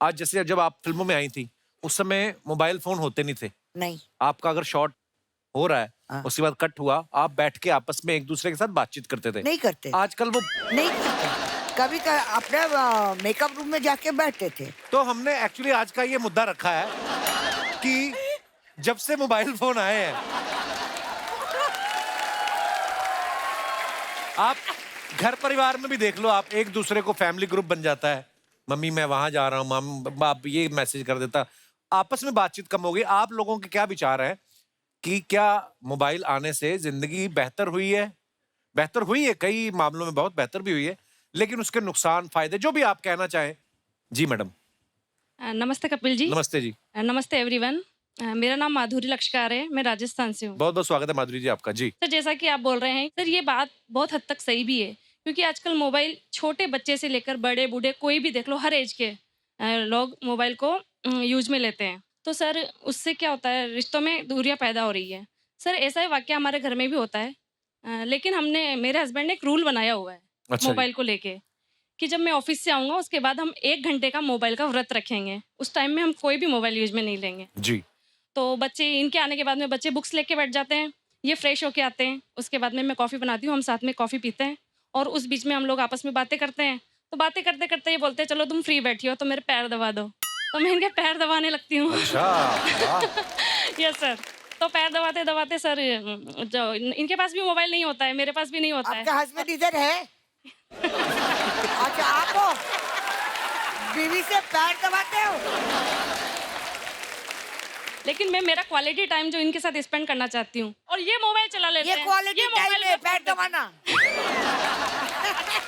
आज जैसे जब आप फिल्मों में आई थी उस समय मोबाइल फोन होते नहीं थे। नहीं, आपका अगर शॉट हो रहा है, हाँ। उसके बाद कट हुआ, आप बैठ के आपस में एक दूसरे के साथ बातचीत करते थे। नहीं करते। आजकल वो नहीं करते। कभी अपने मेकअप रूम में जाके बैठते थे। तो हमने एक्चुअली आज का ये मुद्दा रखा है कि जब से मोबाइल फोन आए हैं, आप घर परिवार में भी देख लो, आप एक दूसरे को फैमिली ग्रुप बन जाता है, मम्मी मैं वहां जा रहा हूँ, मम बाप ये मैसेज कर देता, आपस में बातचीत कम हो गई। आप लोगों के क्या विचार है कि क्या मोबाइल आने से जिंदगी बेहतर हुई है? बेहतर हुई है, कई मामलों में बहुत बेहतर भी हुई है, लेकिन उसके नुकसान फायदे जो भी आप कहना चाहें। जी मैडम। नमस्ते कपिल जी। नमस्ते जी। नमस्ते एवरीवन। मेरा नाम माधुरी लक्षकार है, मैं राजस्थान से हूँ। बहुत बहुत स्वागत है माधुरी जी आपका। जी सर, जैसा कि आप बोल रहे हैं सर, ये बात बहुत हद तक सही भी है, क्योंकि आजकल मोबाइल छोटे बच्चे से लेकर बड़े बूढ़े कोई भी देख लो, हर एज के लोग मोबाइल को यूज में लेते हैं। तो सर उससे क्या होता है, रिश्तों में दूरियां पैदा हो रही है। सर ऐसा ही वाकया हमारे घर में भी होता है, लेकिन मेरे हस्बैंड ने एक रूल बनाया हुआ है अच्छा मोबाइल को लेके, कि जब मैं ऑफिस से आऊँगा उसके बाद हम 1 घंटे का मोबाइल का व्रत रखेंगे। उस टाइम में हम कोई भी मोबाइल यूज में नहीं लेंगे। जी। तो बच्चे, इनके आने के बाद में बच्चे बुक्स लेके बैठ जाते हैं, ये फ्रेश होके आते हैं, उसके बाद में मैं कॉफ़ी बनाती हूँ, हम साथ में कॉफ़ी पीते हैं, और उस बीच में हम लोग आपस में बातें करते हैं। तो बातें करते करते ये बोलते हैं चलो तुम फ्री बैठी हो तो मेरे पैर दबा दो, तो मैं इनके पैर दबाने लगती हूँ। अच्छा वाह। Yes sir. तो पैर दबाते दबाते सर, जो इनके पास भी मोबाइल नहीं होता है, मेरे पास भी नहीं होता है। आपका हस्बैंड इधर है? अच्छा, आप हो? बीवी से पैर दबाते हो? लेकिन मैं मेरा क्वालिटी टाइम जो इनके साथ स्पेंड करना चाहती हूँ, और ये मोबाइल चला लेते ये हैं। क्वालिटी टाइम मोबाइल है में पैर दबाना?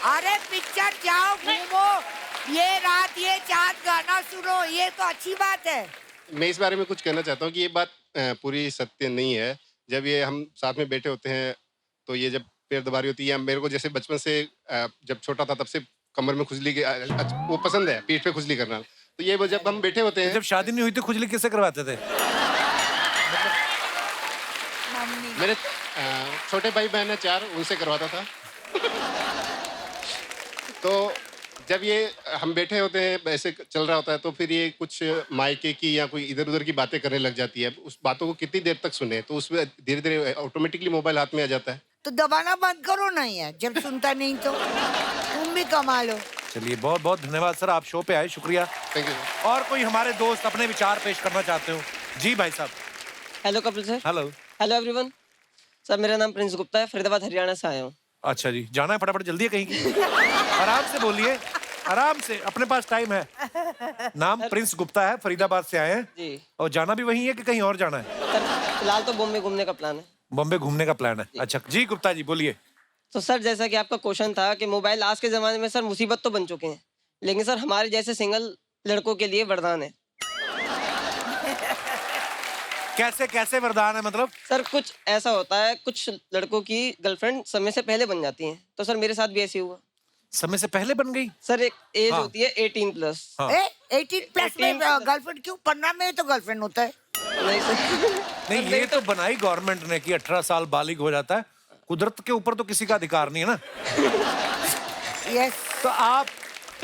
अरे पिक्चर जाओ, घूमो, ये रात ये चांद गाना सुनो, ये तो अच्छी बात है। मैं इस बारे में कुछ कहना चाहता हूँ कि ये बात पूरी सत्य नहीं है। जब ये हम साथ में बैठे होते हैं तो ये जब पैर दबा रही होती है, या मेरे को जैसे बचपन से जब छोटा था तब से कमर में खुजली वो पसंद है, पीठ पे खुजली करना। तो ये जब हम बैठे होते हैं, जब शादी नहीं हुई तो खुजली किससे करवाते थे? मेरे छोटे भाई बहन है 4, उनसे करवाता था। तो जब ये हम बैठे होते हैं, ऐसे चल रहा होता है, तो फिर ये कुछ मायके की या कोई इधर उधर की बातें करने लग जाती है। उस बातों को कितनी देर तक सुने, तो उसमें धीरे धीरे ऑटोमेटिकली मोबाइल हाथ में आ जाता है। तो दबाना बंद करो ना यार, जब सुनता नहीं तो तुम भी कमा लो। चलिए बहुत बहुत धन्यवाद सर, आप शो पे आए, शुक्रिया। Thank you. और कोई हमारे दोस्त अपने विचार पेश करना चाहते हो? जी भाई साहब। Hello Kapil sir. Hello. Hello everyone. Sir मेरा नाम प्रिंस गुप्ता है, फरीदाबाद हरियाणा से आया हूँ। अच्छा जी, जाना है फटाफट, जल्दी है कहीं की? आराम से बोलिए, आराम से, अपने पास टाइम है। नाम प्रिंस गुप्ता है, फरीदाबाद से आए हैं जी। और जाना भी वहीं है कि कहीं और जाना है? सर फिलहाल तो बॉम्बे घूमने का प्लान है। बॉम्बे घूमने का प्लान है? अच्छा जी गुप्ता जी बोलिए। तो सर जैसा कि आपका क्वेश्चन था कि मोबाइल आज के ज़माने में सर मुसीबत तो बन चुके हैं, लेकिन सर हमारे जैसे सिंगल लड़कों के लिए वरदान है। कैसे कैसे वरदान है मतलब? सर कुछ ऐसा होता है, कुछ लड़कों की गर्लफ्रेंड समय से पहले बन जाती हैं, तो सर मेरे साथ भी ऐसे हुआ। समय से पहले बन गई? सर एक एज हाँ। होती है 18+। हाँ। 18+ में गर्लफ्रेंड क्यों? 15 में तो गर्लफ्रेंड होता है। नहीं सर। नहीं, ये तो बनाई गवर्नमेंट ने कि 18 साल बालिग हो जाता है। कुदरत के ऊपर तो किसी का अधिकार नहीं है ना। यस। तो आप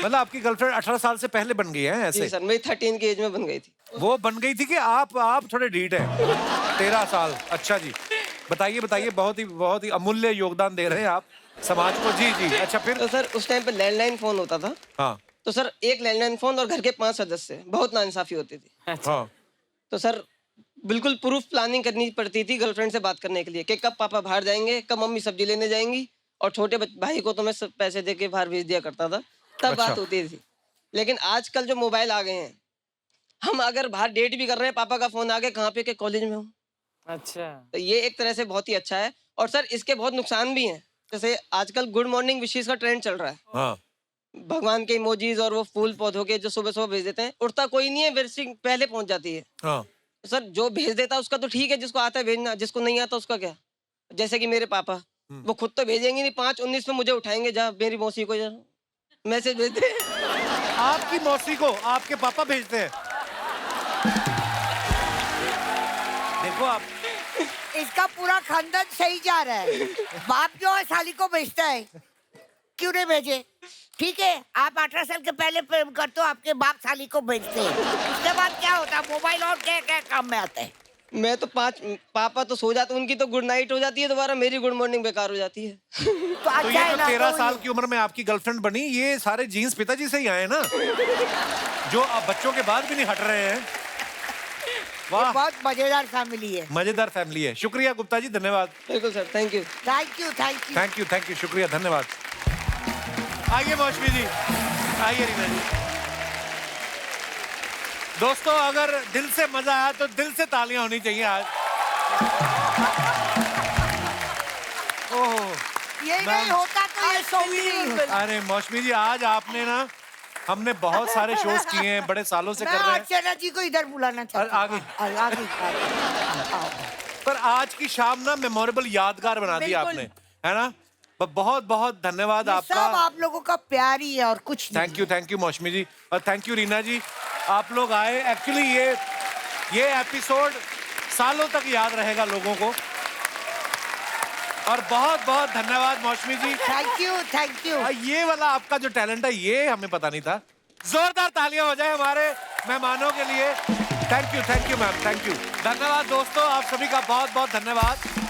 मतलब आपकी गर्लफ्रेंड 18 साल से पहले बन गई है ऐसे? जी सर, मेरी 13 की एज में बन गई थी। वो बन गई थी कि आप थोड़े ढीठ हैं? 13 साल। अच्छा जी, बताइए बताइए, बहुत ही अमूल्य योगदान दे रहे हैं आप समाज को। जी जी, अच्छा फिर? तो सर उस टाइम पे लैंडलाइन फोन होता था। हाँ तो सर एक लैंडलाइन फोन और घर के 5 सदस्य, बहुत नाइंसाफी होती थी। हाँ। तो सर बिल्कुल प्रूफ प्लानिंग करनी पड़ती थी गर्लफ्रेंड से बात करने के लिए, कि कब पापा बाहर जाएंगे, कब मम्मी सब्जी लेने जाएंगी, और छोटे भाई को तो मैं सब पैसे दे के बाहर भेज दिया करता था, तब अच्छा। बात होती थी। लेकिन आजकल जो मोबाइल आ गए हैं, हम अगर बाहर डेट भी कर रहे हैं, पापा का फोन आ गया, कहाँ पे, के कॉलेज में हूँ। अच्छा। तो ये एक तरह से बहुत ही अच्छा है। और सर इसके बहुत नुकसान भी हैं, जैसे आजकल गुड मॉर्निंग विशेष का ट्रेंड चल रहा है। हाँ। भगवान के इमोजीज और वो फूल पौधों के जो सुबह सुबह भेज देते हैं, उठता कोई नहीं है, विशिंग पहले पहुंच जाती है। हाँ। सर जो भेज देता है उसका तो ठीक है, जिसको आता है भेजना, जिसको नहीं आता उसका क्या। जैसे कि मेरे पापा, वो खुद तो भेजेंगे नहीं, 5:19 में मुझे उठाएंगे, जा मेरी मौसी को जा मैसेज भेजते हैं। आपकी मौसी को आपके पापा भेजते हैं? देखो आप, इसका पूरा खानदान सही जा रहा है। बाप जो है साली को भेजता है, क्यों नहीं भेजे? ठीक है, आप 18 साल के पहले प्रेम करते हो, आपके बाप साली को भेजते हैं। उसके बाद क्या होता है? मोबाइल और क्या क्या काम में आता है? मैं तो पापा तो सो जाते, उनकी तो गुड नाइट हो जाती है दोबारा, मेरी गुड मॉर्निंग बेकार हो जाती है। तो तो ये है जो ना, 13 तो साल की उम्र में आपकी गर्लफ्रेंड बनी, ये सारे जीन्स पिताजी से ही आए ना, जो अब बच्चों के बाद भी नहीं हट रहे हैं। वाह, बहुत मजेदार फैमिली है। मजेदार फैमिली है। शुक्रिया गुप्ता जी, धन्यवाद। बिल्कुल sir, thank you. Thank you thank you. Thank you, शुक्रिया, धन्यवाद। आइए मौसमी जी, आइए रीना जी। दोस्तों अगर दिल से मजा आया तो दिल से तालियां होनी चाहिए आज। ओह ये नहीं होता तो ये शो भी नहीं होता। अरे मौसमी जी आज आपने ना, हमने बहुत सारे शोज किए हैं, बड़े सालों से मैं कर रहे हैं, अर्चना जी को इधर बुलाना चाहती हूँ। आगे। आगे आओ। पर आज की शाम ना मेमोरेबल, यादगार बना दी बिल्कुल। आपने, है ना? बहुत बहुत धन्यवाद ये आपका। सब आप लोगों का प्यार ही है और कुछ नहीं। थैंक यू मौसमी जी, और थैंक यू रीना जी, आप लोग आए। एक्चुअली ये एपिसोड सालों तक याद रहेगा लोगों को। और बहुत बहुत धन्यवाद मौसमी जी। Thank you. ये वाला आपका जो टैलेंट है ये हमें पता नहीं था। जोरदार तालियां हो जाए हमारे मेहमानों के लिए। Thank you ma'am, thank you. धन्यवाद दोस्तों, आप सभी का बहुत बहुत धन्यवाद।